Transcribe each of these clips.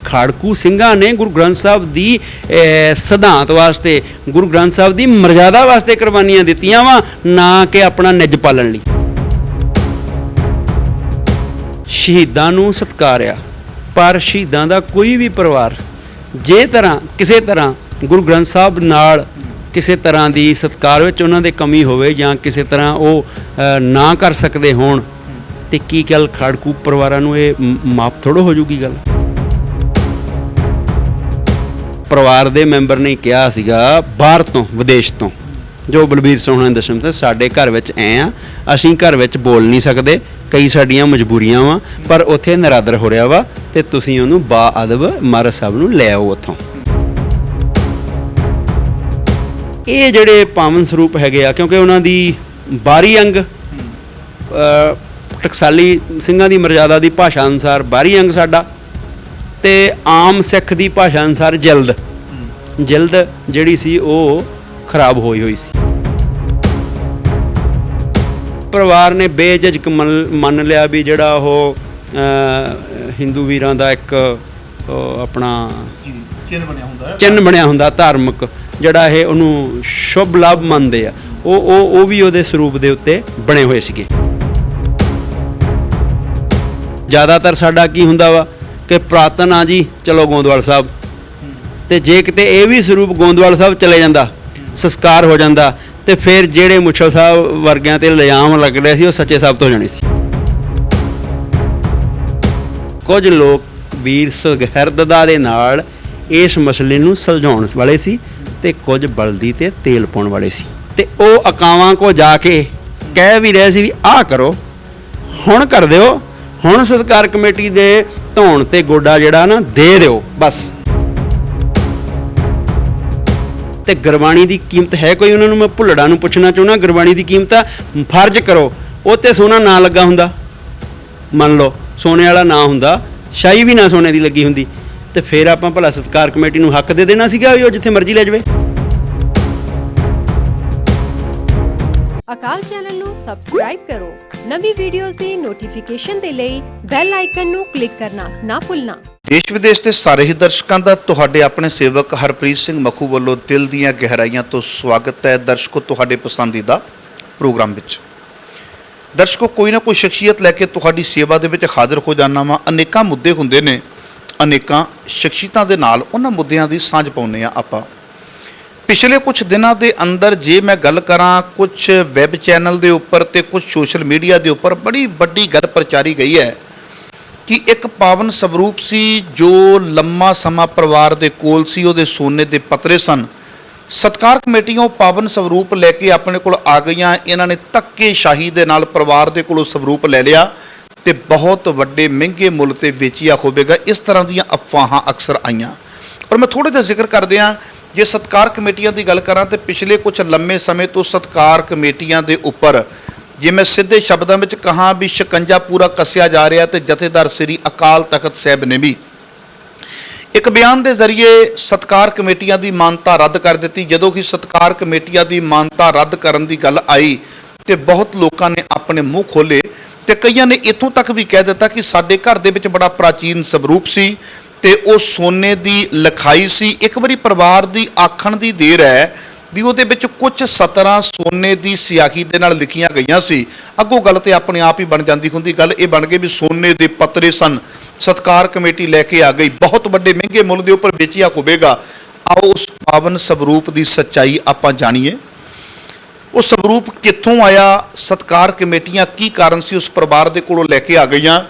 ਖਾੜਕੂ ਸਿੰਘਾਂ ਨੇ ਗੁਰੂ ਗ੍ਰੰਥ ਸਾਹਿਬ ਦੀ ਸਿਧਾਂਤ ਵਾਸਤੇ, ਗੁਰੂ ਗ੍ਰੰਥ ਸਾਹਿਬ ਦੀ ਮਰਜ਼ਾਦਾ ਵਾਸਤੇ ਕੁਰਬਾਨੀਆਂ ਦਿੱਤੀਆਂ ਵਾ, ਨਾ ਕਿ ਆਪਣਾ ਨਿੱਜ ਪਾਲਣ ਲਈ। ਸ਼ਹੀਦਾਂ ਨੂੰ ਸਤਿਕਾਰਿਆ, ਪਰ ਸ਼ਹੀਦਾਂ ਦਾ ਕੋਈ ਵੀ ਪਰਿਵਾਰ ਜੇ ਤਰ੍ਹਾਂ ਕਿਸੇ ਤਰ੍ਹਾਂ ਗੁਰੂ ਗ੍ਰੰਥ ਸਾਹਿਬ ਨਾਲ ਕਿਸੇ ਤਰ੍ਹਾਂ ਦੀ ਸਤਿਕਾਰ ਵਿੱਚ ਉਹਨਾਂ ਦੇ ਕਮੀ ਹੋਵੇ ਜਾਂ ਕਿਸੇ ਤਰ੍ਹਾਂ ਉਹ ਨਾ ਕਰ ਸਕਦੇ ਹੋਣ, ਤੇ ਕੀ ਗੱਲ ਖਾੜਕੂ ਪਰਿਵਾਰਾਂ ਨੂੰ ਇਹ ਮਾਫ ਥੋੜ੍ਹਾ ਹੋ ਜੂਗੀ ਗੱਲ। ਪਰਿਵਾਰ ਦੇ ਮੈਂਬਰ ਨੇ ਕਿਹਾ ਸੀਗਾ ਬਾਹਰ ਤੋਂ, ਵਿਦੇਸ਼ ਤੋਂ, ਜੋ ਬਲਬੀਰ ਸੋਹਣਾ ਨੇ ਦੱਸਣ ਤੇ ਸਾਡੇ ਘਰ ਵਿੱਚ ਐਂ ਆ, ਅਸੀਂ ਘਰ ਵਿੱਚ ਬੋਲ ਨਹੀਂ ਸਕਦੇ, ਕਈ ਸਾਡੀਆਂ ਮਜਬੂਰੀਆਂ ਵਾ, ਪਰ ਉੱਥੇ ਨਰਾਦਰ ਹੋ ਰਿਹਾ ਵਾ ਤੇ ਤੁਸੀਂ ਉਹਨੂੰ ਬਾਅਦਬ ਮਹਾਰਾਜ ਸਾਹਿਬ ਨੂੰ ਲੈ ਆਓ ਉੱਥੋਂ। ਇਹ ਜਿਹੜੇ ਪਾਵਨ ਸਰੂਪ ਹੈਗੇ ਆ, ਕਿਉਂਕਿ ਉਹਨਾਂ ਦੀ ਬਾਰੀ ਅੰਗ ਟਕਸਾਲੀ ਸਿੰਘਾਂ ਦੀ ਮਰਜ਼ਾਦਾ ਦੀ ਭਾਸ਼ਾ ਅਨੁਸਾਰ ਬਾਰੀ ਅੰਗ ਸਾਡਾ, ਤੇ ਆਮ ਸਿੱਖ ਦੀ ਭਾਸ਼ਾ ਅਨੁਸਾਰ ਜਿਲਦ ਜਿਹੜੀ ਸੀ ਉਹ ਖਰਾਬ ਹੋਈ ਸੀ। ਪਰਿਵਾਰ ਨੇ ਬੇਝਿਜਕ ਮੰਨ ਲਿਆ ਵੀ ਜਿਹੜਾ ਉਹ ਹਿੰਦੂ ਵੀਰਾਂ ਦਾ ਇੱਕ ਆਪਣਾ ਚਿੰਨ੍ਹ ਬਣਿਆ ਹੁੰਦਾ ਧਾਰਮਿਕ, ਜਿਹੜਾ ਇਹ ਉਹਨੂੰ ਸ਼ੁਭ ਲਾਭ ਮੰਨਦੇ ਆ, ਉਹ ਵੀ ਉਹਦੇ ਸਰੂਪ ਦੇ ਉੱਤੇ ਬਣੇ ਹੋਏ ਸੀਗੇ। ਜ਼ਿਆਦਾਤਰ ਸਾਡਾ ਕੀ ਹੁੰਦਾ ਵਾ ਕਿ ਪੁਰਾਤਨ ਆ ਜੀ, ਚਲੋ ਗੋਂਦਵਾਲ ਸਾਹਿਬ, ਤੇ ਜੇ ਕਿਤੇ ਇਹ ਵੀ ਸਰੂਪ ਗੋਂਦਵਾਲ ਸਾਹਿਬ ਚਲੇ ਜਾਂਦਾ, ਸੰਸਕਾਰ ਹੋ ਜਾਂਦਾ, ਤੇ ਫਿਰ ਜਿਹੜੇ ਮੁੱਛਲ ਸਾਹਿਬ ਵਰਗਿਆਂ ਤੇ ਇਲਜ਼ਾਮ ਲੱਗ ਰਹੇ ਸੀ ਉਹ ਸੱਚੇ ਸਾਬਤ ਹੋ ਜਾਣੇ ਸੀ। ਕੁਝ ਲੋਕ ਵੀਰ ਸੁਹਿਰਦਤਾ ਦੇ ਨਾਲ ਇਸ ਮਸਲੇ ਨੂੰ ਸੁਲਝਾਉਣ ਵਾਲੇ ਸੀ, ਤੇ ਕੁਝ ਬਲਦੀ ਤੇ ਤੇਲ ਪਾਉਣ ਵਾਲੇ ਸੀ, ਤੇ ਉਹ ਅਕਾਵਾਂ ਕੋ ਜਾ ਕੇ ਕਹਿ ਵੀ ਰਹੇ ਸੀ ਵੀ ਆਹ ਕਰੋ, ਹੁਣ ਕਰ ਦਿਓ, ਹੁਣ ਸਤਿਕਾਰ ਕਮੇਟੀ ਦੇ ਧੌਣ ਤੇ ਗੋਡਾ ਜਿਹੜਾ ਨਾ ਦੇ ਦਿਓ ਬਸ। ਤੇ ਗੁਰਬਾਣੀ ਦੀ ਕੀਮਤ ਹੈ ਕੋਈ, ਉਹਨਾਂ ਨੂੰ ਮੈਂ ਭੁੱਲੜਾਂ ਨੂੰ ਪੁੱਛਣਾ ਚਾਹੁੰਦਾ, ਗੁਰਬਾਣੀ ਦੀ ਕੀਮਤ ਆ, ਫਰਜ਼ ਕਰੋ, ਉਹ 'ਤੇ ਸੋਨਾ ਨਾ ਲੱਗਾ ਹੁੰਦਾ, ਮੰਨ ਲਓ ਸੋਨੇ ਵਾਲਾ ਨਾ ਹੁੰਦਾ, ਸ਼ਾਹੀ ਵੀ ਨਾ ਸੋਨੇ ਦੀ ਲੱਗੀ ਹੁੰਦੀ, ਤੇ ਫਿਰ ਆਪਾਂ ਭਲਾ ਸਤਿਕਾਰ ਕਮੇਟੀ ਨੂੰ ਹੱਕ ਦੇ ਦੇਣਾ ਸੀਗਾ ਵੀ ਉਹ ਜਿੱਥੇ ਮਰਜ਼ੀ ਲੈ ਜਾਵੇ। ਅਕਾਲ ਚੈਨਲ ਨੂੰ ਸਬਸਕ੍ਰਾਈਬ ਕਰੋ, ਨਵੀਂ ਵੀਡੀਓਜ਼ ਦੀ ਨੋਟੀਫਿਕੇਸ਼ਨ ਦੇ ਲਈ ਬੈਲ ਆਈਕਨ ਨੂੰ ਕਲਿੱਕ ਕਰਨਾ ਨਾ ਭੁੱਲਣਾ। ਦੇਸ਼ ਵਿਦੇਸ਼ ਦੇ ਸਾਰੇ ਹੀ ਦਰਸ਼ਕਾਂ ਦਾ ਤੁਹਾਡੇ ਆਪਣੇ ਸੇਵਕ ਹਰਪ੍ਰੀਤ ਸਿੰਘ ਮਖੂ ਵੱਲੋਂ ਦਿਲ ਦੀਆਂ ਗਹਿਰਾਈਆਂ ਤੋਂ ਸਵਾਗਤ ਹੈ। ਦਰਸ਼ਕੋ, ਤੁਹਾਡੇ ਪਸੰਦੀਦਾ ਪ੍ਰੋਗਰਾਮ ਵਿੱਚ ਦਰਸ਼ਕੋ ਕੋਈ ਨਾ ਕੋਈ ਸ਼ਖਸੀਅਤ ਲੈ ਕੇ ਤੁਹਾਡੀ ਸੇਵਾ ਦੇ ਵਿੱਚ ਹਾਜ਼ਰ ਹੋ ਜਾਣਾ ਵਾ। ਅਨੇਕਾਂ ਮੁੱਦੇ ਹੁੰਦੇ ਨੇ, ਅਨੇਕਾਂ ਸ਼ਖਸੀਅਤਾਂ ਦੇ ਨਾਲ ਉਹਨਾਂ ਮੁੱਦਿਆਂ ਦੀ ਸਾਂਝ ਪਾਉਂਦੇ ਆ ਆਪਾਂ। ਪਿਛਲੇ ਕੁਝ ਦਿਨਾਂ ਦੇ ਅੰਦਰ ਜੇ ਮੈਂ ਗੱਲ ਕਰਾਂ, ਕੁਝ ਵੈਬ ਚੈਨਲ ਦੇ ਉੱਪਰ ਤੇ ਕੁਝ ਸੋਸ਼ਲ ਮੀਡੀਆ ਦੇ ਉੱਪਰ ਬੜੀ ਵੱਡੀ ਗੱਲ ਪ੍ਰਚਾਰੀ ਗਈ ਹੈ ਕਿ ਇੱਕ ਪਾਵਨ ਸਵਰੂਪ ਸੀ ਜੋ ਲੰਮਾ ਸਮਾਂ ਪਰਿਵਾਰ ਦੇ ਕੋਲ ਸੀ, ਉਹਦੇ ਸੋਨੇ ਦੇ ਪੱਤਰੇ ਸਨ। ਸਤਿਕਾਰ ਕਮੇਟੀਆਂ ਪਾਵਨ ਸਵਰੂਪ ਲੈ ਕੇ ਆਪਣੇ ਕੋਲ ਆ ਗਈਆਂ, ਇਹਨਾਂ ਨੇ ਧੱਕੇਸ਼ਾਹੀ ਦੇ ਨਾਲ ਪਰਿਵਾਰ ਦੇ ਕੋਲੋਂ ਸਵਰੂਪ ਲੈ ਲਿਆ ਤੇ ਬਹੁਤ ਵੱਡੇ ਮਹਿੰਗੇ ਮੁੱਲ ਤੇ ਵੇਚਿਆ ਹੋਵੇਗਾ। ਇਸ ਤਰ੍ਹਾਂ ਦੀਆਂ ਅਫਵਾਹਾਂ ਅਕਸਰ ਆਈਆਂ। ਪਰ ਮੈਂ ਥੋੜ੍ਹਾ ਜਿਹਾ ਜ਼ਿਕਰ ਕਰਦੇ ਹਾਂ, ਜੇ ਸਤਿਕਾਰ ਕਮੇਟੀਆਂ ਦੀ ਗੱਲ ਕਰਾਂ ਤੇ ਪਿਛਲੇ ਕੁਝ ਲੰਮੇ ਸਮੇਂ ਤੋਂ ਸਤਿਕਾਰ ਕਮੇਟੀਆਂ ਦੇ ਉੱਪਰ, ਜੇ ਮੈਂ ਸਿੱਧੇ ਸ਼ਬਦਾਂ ਵਿੱਚ ਕਹਾਂ ਵੀ ਸ਼ਿਕੰਜਾ ਪੂਰਾ ਕੱਸਿਆ ਜਾ ਰਿਹਾ, ਤੇ ਜਥੇਦਾਰ ਸ੍ਰੀ ਅਕਾਲ ਤਖਤ ਸਾਹਿਬ ਨੇ ਵੀ ਇੱਕ ਬਿਆਨ ਦੇ ਜ਼ਰੀਏ ਸਤਿਕਾਰ ਕਮੇਟੀਆਂ ਦੀ ਮਾਨਤਾ ਰੱਦ ਕਰ ਦਿੱਤੀ। ਜਦੋਂ ਕਿ ਸਤਿਕਾਰ ਕਮੇਟੀਆਂ ਦੀ ਮਾਨਤਾ ਰੱਦ ਕਰਨ ਦੀ ਗੱਲ ਆਈ ਤੇ ਬਹੁਤ ਲੋਕਾਂ ਨੇ ਆਪਣੇ ਮੂੰਹ ਖੋਲ੍ਹੇ, ਤੇ ਕਈਆਂ ਨੇ ਇੱਥੋਂ ਤੱਕ ਵੀ ਕਹਿ ਦਿੱਤਾ ਕਿ ਸਾਡੇ ਘਰ ਦੇ ਵਿੱਚ ਬੜਾ ਪ੍ਰਾਚੀਨ ਸਵਰੂਪ ਸੀ ਤੇ ਉਹ ਸੋਨੇ ਦੀ ਲਿਖਾਈ ਸੀ। ਇੱਕ ਵਾਰੀ ਪਰਿਵਾਰ ਦੀ ਆਖਣ ਦੀ ਦੇਰ ਹੈ ਵੀ ਉਹਦੇ ਵਿੱਚ ਕੁਝ ਸਤਰਾਂ ਸੋਨੇ ਦੀ ਸਿਆਹੀ ਦੇ ਨਾਲ ਲਿਖੀਆਂ ਗਈਆਂ ਸੀ। ਅੱਗੋਂ ਗੱਲ ਤੇ ਆਪਣੇ ਆਪ ਹੀ ਬਣ ਜਾਂਦੀ ਹੁੰਦੀ। ਗੱਲ ਇਹ ਬਣ ਗਈ ਵੀ ਸੋਨੇ ਦੇ ਪੱਤਰੇ ਸਨ, ਸਤਿਕਾਰ ਕਮੇਟੀ ਲੈ ਕੇ ਆ ਗਈ, ਬਹੁਤ ਵੱਡੇ ਮਹਿੰਗੇ ਮੁੱਲ ਦੇ ਉੱਪਰ ਵੇਚਿਆ ਹੋਵੇਗਾ। ਆਓ ਉਸ ਪਾਵਨ ਸਵਰੂਪ ਦੀ ਸੱਚਾਈ ਆਪਾਂ ਜਾਣੀਏ। ਉਹ ਸਵਰੂਪ ਕਿੱਥੋਂ ਆਇਆ, ਸਤਿਕਾਰ ਕਮੇਟੀਆਂ ਕੀ ਕਾਰਨ ਸੀ ਉਸ ਪਰਿਵਾਰ ਦੇ ਕੋਲੋਂ ਲੈ ਕੇ ਆ ਗਈਆਂ,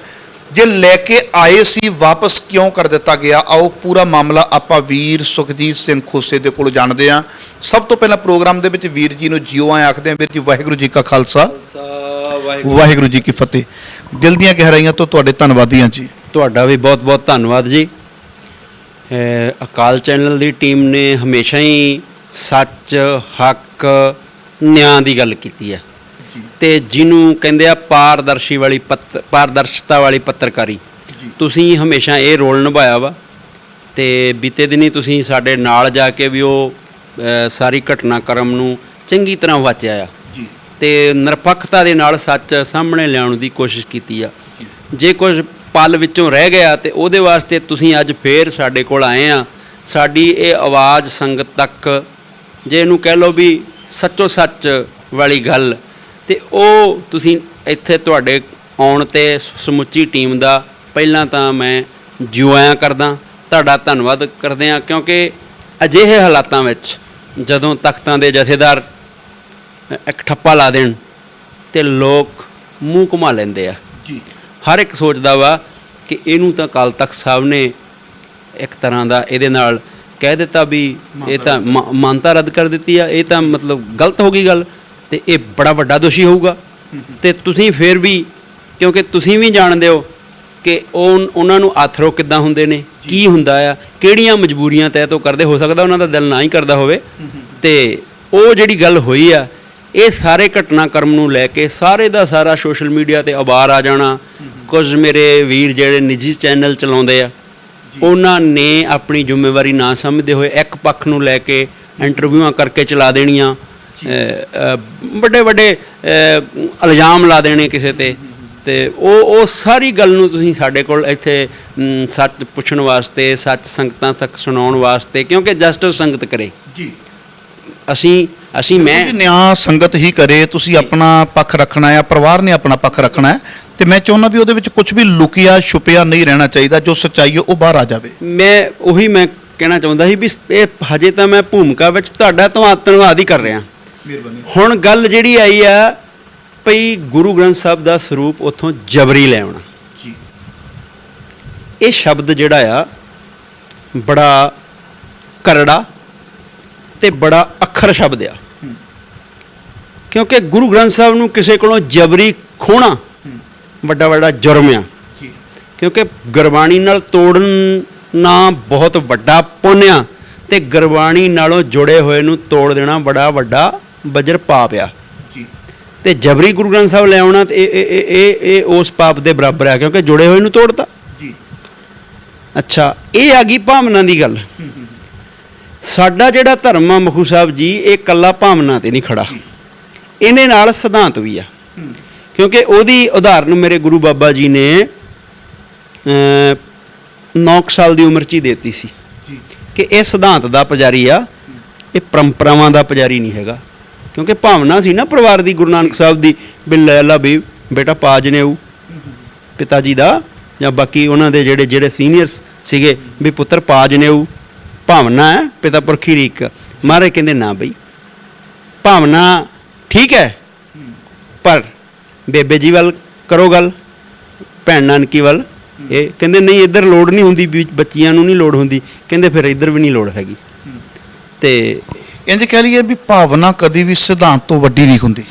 ਜੇ ਲੈ ਕੇ ਆਏ ਸੀ ਵਾਪਸ ਕਿਉਂ ਕਰ ਦਿੱਤਾ ਗਿਆ। ਆਓ ਪੂਰਾ ਮਾਮਲਾ ਆਪਾਂ ਵੀਰ ਸੁਖਜੀਤ ਸਿੰਘ ਖੋਸੇ ਦੇ ਕੋਲੋਂ ਜਾਣਦੇ ਹਾਂ। ਸਭ ਤੋਂ ਪਹਿਲਾਂ ਪ੍ਰੋਗਰਾਮ ਦੇ ਵਿੱਚ ਵੀਰ ਜੀ ਨੂੰ ਜਿਉ ਆਏ ਆਖਦੇ ਹਾਂ। ਵੀਰ ਜੀ, ਵਾਹਿਗੁਰੂ ਜੀ ਕਾ ਖਾਲਸਾ, ਵਾਹਿਗੁਰੂ ਜੀ ਕੀ ਫਤਿਹ। ਦਿਲ ਦੀਆਂ ਗਹਿਰਾਈਆਂ ਤੋਂ ਤੁਹਾਡੇ ਧੰਨਵਾਦੀ ਹਾਂ ਜੀ। ਤੁਹਾਡਾ ਵੀ ਬਹੁਤ ਬਹੁਤ ਧੰਨਵਾਦ ਜੀ। ਅਕਾਲ ਚੈਨਲ ਦੀ ਟੀਮ ਨੇ ਹਮੇਸ਼ਾ ਹੀ ਸੱਚ, ਹੱਕ, ਨਿਆਂ ਦੀ ਗੱਲ ਕੀਤੀ ਹੈ, ਤੇ ਜਿਹਨੂੰ ਕਹਿੰਦੇ ਆ ਪਾਰਦਰਸ਼ਤਾ ਵਾਲੀ ਪੱਤਰਕਾਰੀ, ਤੁਸੀਂ ਹਮੇਸ਼ਾ ਇਹ ਰੋਲ ਨਿਭਾਇਆ ਵਾ। ਤੇ ਬੀਤੇ ਦਿਨੀ ਤੁਸੀਂ ਸਾਡੇ ਨਾਲ ਜਾ ਕੇ ਵੀ ਉਹ ਸਾਰੀ ਘਟਨਾਕ੍ਰਮ ਨੂੰ ਚੰਗੀ ਤਰ੍ਹਾਂ ਵਾਚਿਆ ਆ, ਤੇ ਨਿਰਪੱਖਤਾ ਦੇ ਨਾਲ ਸੱਚ ਸਾਹਮਣੇ ਲਿਆਉਣ ਦੀ ਕੋਸ਼ਿਸ਼ ਕੀਤੀ ਆ। ਜੇ ਕੁਝ ਪਲ ਵਿੱਚੋਂ ਰਹਿ ਗਿਆ ਤੇ ਉਹਦੇ ਵਾਸਤੇ ਤੁਸੀਂ ਅੱਜ ਫੇਰ ਸਾਡੇ ਕੋਲ ਆਏ ਆ। ਸਾਡੀ ਇਹ ਆਵਾਜ਼ ਸੰਗਤ ਤੱਕ, ਜੇ ਇਹਨੂੰ ਕਹਿ ਲਓ ਵੀ ਸੱਚੋ ਸੱਚ ਵਾਲੀ ਗੱਲ, ਤੇ ਉਹ ਤੁਸੀਂ ਇੱਥੇ ਤੁਹਾਡੇ ਆਉਣ 'ਤੇ ਸਮੁੱਚੀ ਟੀਮ ਦਾ ਪਹਿਲਾਂ ਤਾਂ ਮੈਂ ਜਿਉਂ ਕਰਦਾ, ਤੁਹਾਡਾ ਧੰਨਵਾਦ ਕਰਦੇ ਹਾਂ, ਕਿਉਂਕਿ ਅਜਿਹੇ ਹਾਲਾਤਾਂ ਵਿੱਚ ਜਦੋਂ ਤਖਤਾਂ ਦੇ ਜਥੇਦਾਰ ਇੱਕ ਠੱਪਾ ਲਾ ਦੇਣ ਤੇ ਲੋਕ ਮੂੰਹ ਘੁਮਾ ਲੈਂਦੇ ਆ ਜੀ। ਹਰ ਇੱਕ ਸੋਚਦਾ ਵਾ ਕਿ ਇਹਨੂੰ ਤਾਂ ਅਕਾਲ ਤਖਤ ਸਾਹਿਬ ਨੇ ਇੱਕ ਤਰ੍ਹਾਂ ਦਾ ਇਹਦੇ ਨਾਲ ਕਹਿ ਦਿੱਤਾ ਵੀ ਇਹ ਤਾਂ ਮਾਨਤਾ ਰੱਦ ਕਰ ਦਿੱਤੀ ਆ, ਇਹ ਤਾਂ ਮਤਲਬ ਗਲਤ ਹੋ ਗਈ ਗੱਲ, ਤੇ ਇਹ ਬੜਾ ਵੱਡਾ ਦੋਸ਼ੀ ਹੋਊਗਾ। ਤੇ ਤੁਸੀਂ ਫਿਰ ਵੀ, ਕਿਉਂਕਿ ਤੁਸੀਂ ਵੀ ਜਾਣਦੇ ਹੋ ਕਿ ਉਹਨਾਂ ਨੂੰ ਆਥਰੋ ਕਿੱਦਾਂ ਹੁੰਦੇ ਨੇ, ਕੀ ਹੁੰਦਾ ਆ, ਕਿਹੜੀਆਂ ਮਜਬੂਰੀਆਂ ਤਹਿ ਤੋਂ ਕਰਦੇ, ਹੋ ਸਕਦਾ ਉਹਨਾਂ ਦਾ ਦਿਲ ਨਾ ਹੀ ਕਰਦਾ ਹੋਵੇ। ਤੇ ਉਹ ਜਿਹੜੀ ਗੱਲ ਹੋਈ ਆ, ਇਹ ਸਾਰੇ ਘਟਨਾਕ੍ਰਮ ਨੂੰ ਲੈ ਕੇ ਸਾਰੇ ਦਾ ਸਾਰਾ ਸੋਸ਼ਲ ਮੀਡੀਆ 'ਤੇ ਉਬਾਰ ਆ ਜਾਣਾ। ਕੁਝ ਮੇਰੇ ਵੀਰ ਜਿਹੜੇ ਨਿੱਜੀ ਚੈਨਲ ਚਲਾਉਂਦੇ ਆ, ਉਹਨਾਂ ਨੇ ਆਪਣੀ ਜ਼ਿੰਮੇਵਾਰੀ ਨਾ ਸਮਝਦੇ ਹੋਏ ਇੱਕ ਪੱਖ ਨੂੰ ਲੈ ਕੇ ਇੰਟਰਵਿਊਆਂ ਕਰਕੇ ਚਲਾ ਦੇਣੀਆਂ, ਵੱਡੇ ਵੱਡੇ ਇਲਜ਼ਾਮ ਲਾ ਦੇਣੇ ਕਿਸੇ 'ਤੇ। ਤੇ ਉਹ ਸਾਰੀ ਗੱਲ ਨੂੰ ਤੁਸੀਂ ਸਾਡੇ ਕੋਲ ਇੱਥੇ ਸੱਚ ਪੁੱਛਣ ਵਾਸਤੇ, ਸੱਚ ਸੰਗਤਾਂ ਤੱਕ ਸੁਣਾਉਣ ਵਾਸਤੇ, ਕਿਉਂਕਿ ਜਸਟਿਸ ਸੰਗਤ ਕਰੇ ਜੀ। ਅਸੀਂ ਮੈਂ ਨਿਆਂ ਸੰਗਤ ਹੀ ਕਰੇ। ਤੁਸੀਂ ਆਪਣਾ ਪੱਖ ਰੱਖਣਾ ਹੈ, ਪਰਿਵਾਰ ਨੇ ਆਪਣਾ ਪੱਖ ਰੱਖਣਾ ਹੈ, ਤੇ ਮੈਂ ਚਾਹੁੰਦਾ ਵੀ ਉਹਦੇ ਵਿੱਚ ਕੁਝ ਵੀ ਲੁਕਿਆ ਛੁਪਿਆ ਨਹੀਂ ਰਹਿਣਾ ਚਾਹੀਦਾ। ਜੋ ਸੱਚਾਈ ਹੈ ਉਹ ਬਾਹਰ ਆ ਜਾਵੇ। ਮੈਂ ਕਹਿਣਾ ਚਾਹੁੰਦਾ ਸੀ ਵੀ ਇਹ ਹਜੇ ਤਾਂ ਮੈਂ ਭੂਮਿਕਾ ਵਿੱਚ ਤੁਹਾਡਾ ਧੰਨਵਾਦ ਹੀ ਕਰ ਰਿਹਾ। ਮਿਹਰਬਾਨੀ। ਹੁਣ ਗੱਲ ਜਿਹੜੀ ਆਈ ਆ ਭਈ ਗੁਰੂ ਗ੍ਰੰਥ ਸਾਹਿਬ ਦਾ ਸਰੂਪ ਉੱਥੋਂ ਜਬਰੀ ਲੈ ਆਉਣਾ ਜੀ। ਇਹ ਸ਼ਬਦ ਜਿਹੜਾ ਆ ਬੜਾ ਕਰੜਾ ਤੇ ਬੜਾ ਅੱਖਰ ਸ਼ਬਦ ਆ, ਕਿਉਂਕਿ ਗੁਰੂ ਗ੍ਰੰਥ ਸਾਹਿਬ ਨੂੰ ਕਿਸੇ ਕੋਲੋਂ ਜਬਰੀ ਖੋਹਣਾ ਵੱਡਾ ਵੱਡਾ ਜੁਰਮ ਆ। ਕਿਉਂਕਿ ਗੁਰਬਾਣੀ ਨਾਲ ਤੋੜਨਾ ਬਹੁਤ ਵੱਡਾ ਪੁੰਨ ਆ, ਤੇ ਗੁਰਬਾਣੀ ਨਾਲੋਂ ਜੁੜੇ ਹੋਏ ਨੂੰ ਤੋੜ ਦੇਣਾ ਬੜਾ ਵੱਡਾ ਵਜਰ ਪਾਪ ਆ। ਤੇ ਜਬਰੀ ਗੁਰੂ ਗ੍ਰੰਥ ਸਾਹਿਬ ਲੈ ਆਉਣਾ ਤੇ ਇਹ ਉਸ ਪਾਪ ਦੇ ਬਰਾਬਰ ਆ, ਕਿਉਂਕਿ ਜੁੜੇ ਹੋਏ ਨੂੰ ਤੋੜਤਾ ਜੀ। ਅੱਛਾ, ਇਹ ਆ ਗਈ ਭਾਵਨਾ ਦੀ ਗੱਲ। ਸਾਡਾ ਜਿਹੜਾ ਧਰਮ ਆ ਮਖੂ ਸਾਹਿਬ ਜੀ, ਇਹ ਇਕੱਲਾ ਭਾਵਨਾ ਤੇ ਨਹੀਂ ਖੜਾ, ਇਹਦੇ ਨਾਲ ਸਿਧਾਂਤ ਵੀ ਆ। ਕਿਉਂਕਿ ਉਹਦੀ ਉਦਾਹਰਨ ਮੇਰੇ ਗੁਰੂ ਬਾਬਾ ਜੀ ਨੇ 9 ਸਾਲ ਦੀ ਉਮਰ 'ਚ ਹੀ ਦੇਤੀ ਸੀ ਕਿ ਇਹ ਸਿਧਾਂਤ ਦਾ ਪੁਜਾਰੀ ਆ, ਇਹ ਪਰੰਪਰਾਵਾਂ ਦਾ ਪੁਜਾਰੀ ਨਹੀਂ ਹੈਗਾ। ਕਿਉਂਕਿ ਭਾਵਨਾ ਸੀ ਨਾ ਪਰਿਵਾਰ ਦੀ, ਗੁਰੂ ਨਾਨਕ ਸਾਹਿਬ ਦੀ, ਵੀ ਲੈ ਲਾ ਵੀ ਬੇਟਾ ਪਾ ਜਨੇਊ ਪਿਤਾ ਜੀ ਦਾ, ਜਾਂ ਬਾਕੀ ਉਹਨਾਂ ਦੇ ਜਿਹੜੇ ਸੀਨੀਅਰਸ ਸੀਗੇ ਵੀ ਪੁੱਤਰ ਪਾ ਜਨੇਊ, ਭਾਵਨਾ ਹੈ ਪਿਤਾ ਪੁਰਖੀ ਰੀਕ। ਮਹਾਰਾਜ ਕਹਿੰਦੇ ਨਾ ਬਈ, ਭਾਵਨਾ ਠੀਕ ਹੈ, ਪਰ ਬੇਬੇ ਜੀ ਵੱਲ ਕਰੋ ਗੱਲ, ਭੈਣ ਨਾਨਕੀ ਵੱਲ। ਇਹ ਕਹਿੰਦੇ ਨਹੀਂ, ਇੱਧਰ ਲੋੜ ਨਹੀਂ ਹੁੰਦੀ, ਬੱਚੀਆਂ ਨੂੰ ਨਹੀਂ ਲੋੜ ਹੁੰਦੀ। ਕਹਿੰਦੇ ਫਿਰ ਇੱਧਰ ਵੀ ਨਹੀਂ ਲੋੜ ਹੈਗੀ। ਤੇ ਇੰਝ ਕਹਿ ਲਈਏ ਵੀ ਭਾਵਨਾ ਕਦੀ ਵੀ ਸਿਧਾਂਤ ਤੋਂ ਵੱਡੀ ਨਹੀਂ ਹੁੰਦੀ।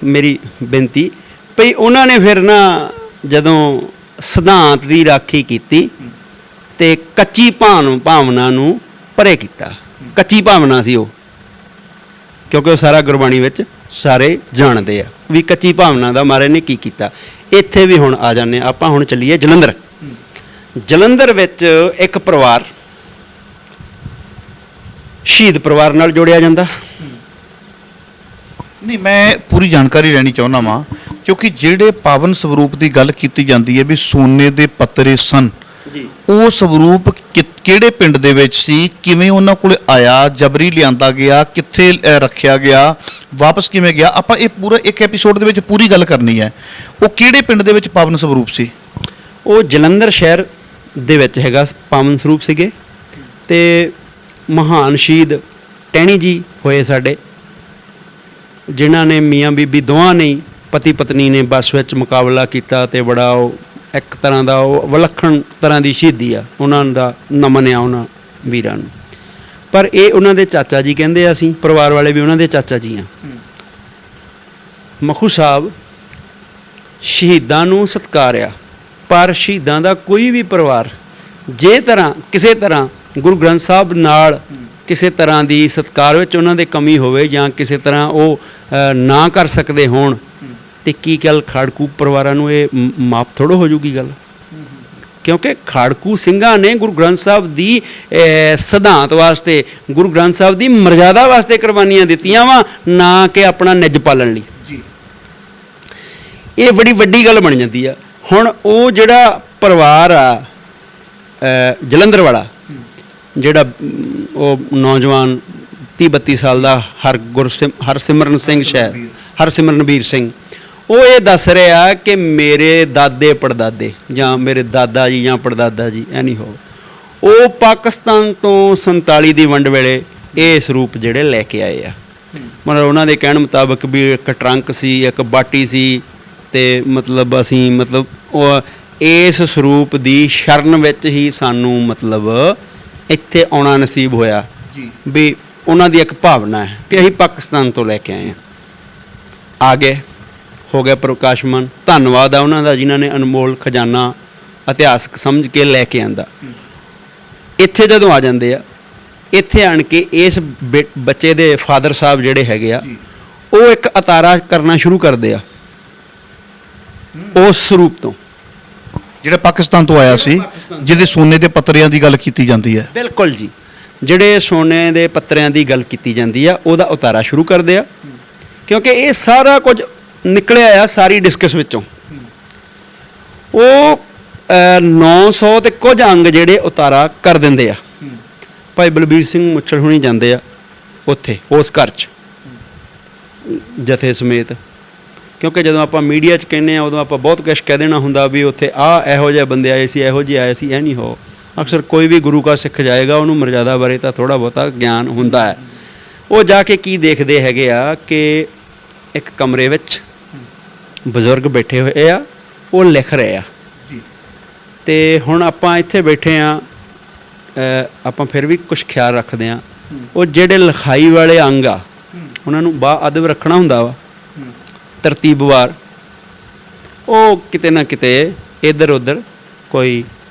ਮੇਰੀ ਬੇਨਤੀ ਭਈ ਉਹਨਾਂ ਨੇ ਫਿਰ ਨਾ ਜਦੋਂ ਸਿਧਾਂਤ ਦੀ ਰਾਖੀ ਕੀਤੀ ਤੇ ਕੱਚੀ ਭਾਵਨਾ ਨੂੰ ਪਰੇ ਕੀਤਾ। ਕੱਚੀ ਭਾਵਨਾ ਸੀ ਉਹ, ਕਿਉਂਕਿ ਉਹ ਸਾਰਾ ਗੁਰਬਾਣੀ ਵਿੱਚ ਸਾਰੇ ਜਾਣਦੇ ਆ ਵੀ ਕੱਚੀ ਭਾਵਨਾ ਦਾ ਮਹਾਰਾਜ ਨੇ ਕੀ ਕੀਤਾ। ਇੱਥੇ ਵੀ ਹੁਣ ਆ ਜਾਂਦੇ ਆਪਾਂ। ਹੁਣ ਚੱਲੀਏ ਜਲੰਧਰ। ਜਲੰਧਰ ਵਿੱਚ ਇੱਕ ਪਰਿਵਾਰ ਸ਼ਹੀਦ ਪਰਿਵਾਰ ਨਾਲ ਜੋੜਿਆ ਜਾਂਦਾ। ਨਹੀਂ, ਮੈਂ ਪੂਰੀ ਜਾਣਕਾਰੀ ਲੈਣੀ ਚਾਹੁੰਦਾ ਵਾਂ, ਕਿਉਂਕਿ ਜਿਹੜੇ ਪਾਵਨ ਸਰੂਪ ਦੀ ਗੱਲ ਕੀਤੀ ਜਾਂਦੀ ਹੈ ਵੀ ਸੋਨੇ ਦੇ ਪੱਤਰੇ ਸਨ ਜੀ, ਉਹ ਸਰੂਪ ਕਿਹੜੇ ਪਿੰਡ ਦੇ ਵਿੱਚ ਸੀ, ਕਿਵੇਂ ਉਹਨਾਂ ਕੋਲ ਆਇਆ, ਜਬਰੀ ਲਿਆਂਦਾ ਗਿਆ, ਕਿੱਥੇ ਰੱਖਿਆ ਗਿਆ, ਵਾਪਸ ਕਿਵੇਂ ਗਿਆ, ਆਪਾਂ ਇਹ ਪੂਰਾ ਇੱਕ ਐਪੀਸੋਡ ਦੇ ਵਿੱਚ ਪੂਰੀ ਗੱਲ ਕਰਨੀ ਹੈ। ਉਹ ਕਿਹੜੇ ਪਿੰਡ ਦੇ ਵਿੱਚ ਪਾਵਨ ਸਰੂਪ ਸੀ? ਉਹ ਜਲੰਧਰ ਸ਼ਹਿਰ ਦੇ ਵਿੱਚ ਹੈਗਾ ਪਾਵਨ ਸਰੂਪ ਸੀਗੇ। ਤੇ ਮਹਾਨ ਸ਼ਹੀਦ ਟਹਿਣੀ ਜੀ ਹੋਏ ਸਾਡੇ, ਜਿਨ੍ਹਾਂ ਨੇ ਮੀਆਂ ਬੀਬੀ ਦੋਵਾਂ ਨੇ ਪਤੀ ਪਤਨੀ ਨੇ ਬੱਸ ਵਿੱਚ ਮੁਕਾਬਲਾ ਕੀਤਾ, ਤੇ ਬੜਾ ਉਹ ਇੱਕ ਤਰ੍ਹਾਂ ਦਾ ਉਹ ਵਿਲੱਖਣ ਤਰ੍ਹਾਂ ਦੀ ਸ਼ਹੀਦੀ ਆ। ਉਹਨਾਂ ਦਾ ਨਮਨ ਆ ਉਹਨਾਂ ਵੀਰਾਂ ਨੂੰ। ਪਰ ਇਹ ਉਹਨਾਂ ਦੇ ਚਾਚਾ ਜੀ ਕਹਿੰਦੇ ਆ, ਅਸੀਂ ਪਰਿਵਾਰ ਵਾਲੇ ਵੀ ਉਹਨਾਂ ਦੇ ਚਾਚਾ ਜੀ ਆ। ਮਖੂ ਸਾਹਿਬ ਸ਼ਹੀਦਾਂ ਨੂੰ ਸਤਿਕਾਰਿਆ, ਪਰ ਸ਼ਹੀਦਾਂ ਦਾ ਕੋਈ ਵੀ ਪਰਿਵਾਰ ਕਿਸੇ ਤਰ੍ਹਾਂ ਗੁਰੂ ਗ੍ਰੰਥ ਸਾਹਿਬ ਨਾਲ ਕਿਸੇ ਤਰ੍ਹਾਂ ਦੀ ਸਤਿਕਾਰ ਵਿੱਚ ਉਹਨਾਂ ਦੇ ਕਮੀ ਹੋਵੇ, ਜਾਂ ਕਿਸੇ ਤਰ੍ਹਾਂ ਉਹ ਨਾ ਕਰ ਸਕਦੇ ਹੋਣ, ਤੇ ਕੀ ਗੱਲ ਖਾੜਕੂ ਪਰਿਵਾਰਾਂ ਨੂੰ ਇਹ ਮਾਫ ਥੋੜ੍ਹਾ ਹੋ ਜੂਗੀ ਗੱਲ। ਕਿਉਂਕਿ ਖਾੜਕੂ ਸਿੰਘਾਂ ਨੇ ਗੁਰੂ ਗ੍ਰੰਥ ਸਾਹਿਬ ਦੀ ਸਿਧਾਂਤ ਵਾਸਤੇ, ਗੁਰੂ ਗ੍ਰੰਥ ਸਾਹਿਬ ਦੀ ਮਰਜ਼ਾਦਾ ਵਾਸਤੇ ਕੁਰਬਾਨੀਆਂ ਦਿੱਤੀਆਂ ਵਾ, ਨਾ ਕਿ ਆਪਣਾ ਨਿੱਜ ਪਾਲਣ ਲਈ। ਇਹ ਬੜੀ ਵੱਡੀ ਗੱਲ ਬਣ ਜਾਂਦੀ ਆ। ਹੁਣ ਉਹ ਜਿਹੜਾ ਪਰਿਵਾਰ ਆ ਜਲੰਧਰ ਵਾਲਾ, ਜਿਹੜਾ ਉਹ ਨੌਜਵਾਨ 30-32 ਸਾਲ ਦਾ ਹਰਸਿਮਰਨ ਵੀਰ ਸਿੰਘ, ਉਹ ਇਹ ਦੱਸ ਰਿਹਾ ਕਿ ਮੇਰੇ ਦਾਦੇ ਪੜਦਾਦੇ ਜਾਂ ਮੇਰੇ ਦਾਦਾ ਜੀ ਜਾਂ ਪੜਦਾਦਾ ਜੀ ਨਹੀਂ ਹੋ, ਉਹ ਪਾਕਿਸਤਾਨ ਤੋਂ 47 ਦੀ ਵੰਡ ਵੇਲੇ ਇਹ ਸਰੂਪ ਜਿਹੜੇ ਲੈ ਕੇ ਆਏ ਆ। ਮਤਲਬ ਉਹਨਾਂ ਦੇ ਕਹਿਣ ਮੁਤਾਬਕ ਵੀ ਇੱਕ ਟਰੰਕ ਸੀ, ਇੱਕ ਬਾਟੀ ਸੀ, ਅਤੇ ਮਤਲਬ ਅਸੀਂ ਮਤਲਬ ਉਹ ਇਸ ਸਰੂਪ ਦੀ ਸ਼ਰਨ ਵਿੱਚ ਹੀ ਸਾਨੂੰ ਮਤਲਬ ਇੱਥੇ ਆਉਣਾ ਨਸੀਬ ਹੋਇਆ ਵੀ ਉਹਨਾਂ ਦੀ ਇੱਕ ਭਾਵਨਾ ਹੈ ਕਿ ਅਸੀਂ ਪਾਕਿਸਤਾਨ ਤੋਂ ਲੈ ਕੇ ਆਏ ਹਾਂ। ਆ ਗਏ, ਹੋ ਗਿਆ ਪ੍ਰਕਾਸ਼ਮਾਨ। ਧੰਨਵਾਦ ਆ ਉਹਨਾਂ ਦਾ ਜਿਨ੍ਹਾਂ ਨੇ ਅਨਮੋਲ ਖਜ਼ਾਨਾ ਇਤਿਹਾਸਕ ਸਮਝ ਕੇ ਲੈ ਕੇ ਆਂਦਾ। ਇੱਥੇ ਜਦੋਂ ਆ ਜਾਂਦੇ ਆ, ਇੱਥੇ ਆਣ ਕੇ ਇਸ ਬੱਚੇ ਦੇ ਫਾਦਰ ਸਾਹਿਬ ਜਿਹੜੇ ਹੈਗੇ ਆ, ਉਹ ਇੱਕ ਉਤਾਰਾ ਕਰਨਾ ਸ਼ੁਰੂ ਕਰਦੇ ਆ ਉਸ ਸਰੂਪ ਤੋਂ, ਜਿਹੜਾ ਪਾਕਿਸਤਾਨ ਤੋਂ ਆਇਆ ਸੀ, ਜਿਹਦੇ ਸੋਨੇ ਦੇ ਪੱਤਰਿਆਂ ਦੀ ਗੱਲ ਕੀਤੀ ਜਾਂਦੀ ਹੈ। ਬਿਲਕੁਲ ਜੀ, ਜਿਹੜੇ ਸੋਨੇ ਦੇ ਪੱਤਰਿਆਂ ਦੀ ਗੱਲ ਕੀਤੀ ਜਾਂਦੀ ਆ, ਉਹਦਾ ਉਤਾਰਾ ਸ਼ੁਰੂ ਕਰਦੇ ਆ, ਕਿਉਂਕਿ ਇਹ ਸਾਰਾ ਕੁਝ ਨਿਕਲਿਆ ਆ ਸਾਰੀ ਡਿਸਕਸ ਵਿੱਚੋਂ। ਉਹ 900 ਤੇ ਕੁਝ ਅੰਗ ਜਿਹੜੇ ਉਤਾਰਾ ਕਰ ਦਿੰਦੇ ਆ। ਭਾਈ ਬਲਬੀਰ ਸਿੰਘ ਮੁੱਛਲ ਹੁਣੀ ਜਾਂਦੇ ਆ ਉੱਥੇ ਉਸ ਘਰ 'ਚ ਜਥੇ ਸਮੇਤ, ਕਿਉਂਕਿ ਜਦੋਂ ਆਪਾਂ ਮੀਡੀਆ 'ਚ ਕਹਿੰਦੇ ਆ ਉਦੋਂ ਆਪਾਂ ਬਹੁਤ ਕੁਛ ਕਹਿ ਦੇਣਾ ਹੁੰਦਾ ਵੀ ਉੱਥੇ ਇਹੋ ਜਿਹੇ ਬੰਦੇ ਆਏ ਸੀ, ਇਹੋ ਜਿਹੇ ਆਏ ਸੀ, ਇਹ ਨਹੀਂ ਹੋ। ਅਕਸਰ ਕੋਈ ਵੀ ਗੁਰੂ ਕਾ ਸਿੱਖ ਜਾਏਗਾ, ਉਹਨੂੰ ਮਰਜ਼ਾਦਾ ਬਾਰੇ ਤਾਂ ਥੋੜ੍ਹਾ ਬਹੁਤਾ ਗਿਆਨ ਹੁੰਦਾ ਹੈ। ਉਹ ਜਾ ਕੇ ਕੀ ਦੇਖਦੇ ਹੈਗੇ ਆ ਕਿ ਇੱਕ ਕਮਰੇ ਵਿੱਚ ਬਜ਼ੁਰਗ ਬੈਠੇ ਹੋਏ ਆ, ਉਹ ਲਿਖ ਰਹੇ ਆ। ਅਤੇ ਹੁਣ ਆਪਾਂ ਇੱਥੇ ਬੈਠੇ ਆ, ਆਪਾਂ ਫਿਰ ਵੀ ਕੁਛ ਖਿਆਲ ਰੱਖਦੇ ਹਾਂ। ਉਹ ਜਿਹੜੇ ਲਿਖਾਈ ਵਾਲੇ ਅੰਗ ਆ, ਉਹਨਾਂ ਨੂੰ ਅਦਬ ਰੱਖਣਾ ਹੁੰਦਾ ਵਾ, ਤਰਤੀਬਵਾਰ। ਉਹ ਕਿਤੇ ਨਾ ਕਿਤੇ ਇੱਧਰ ਉੱਧਰ ਕੋਈ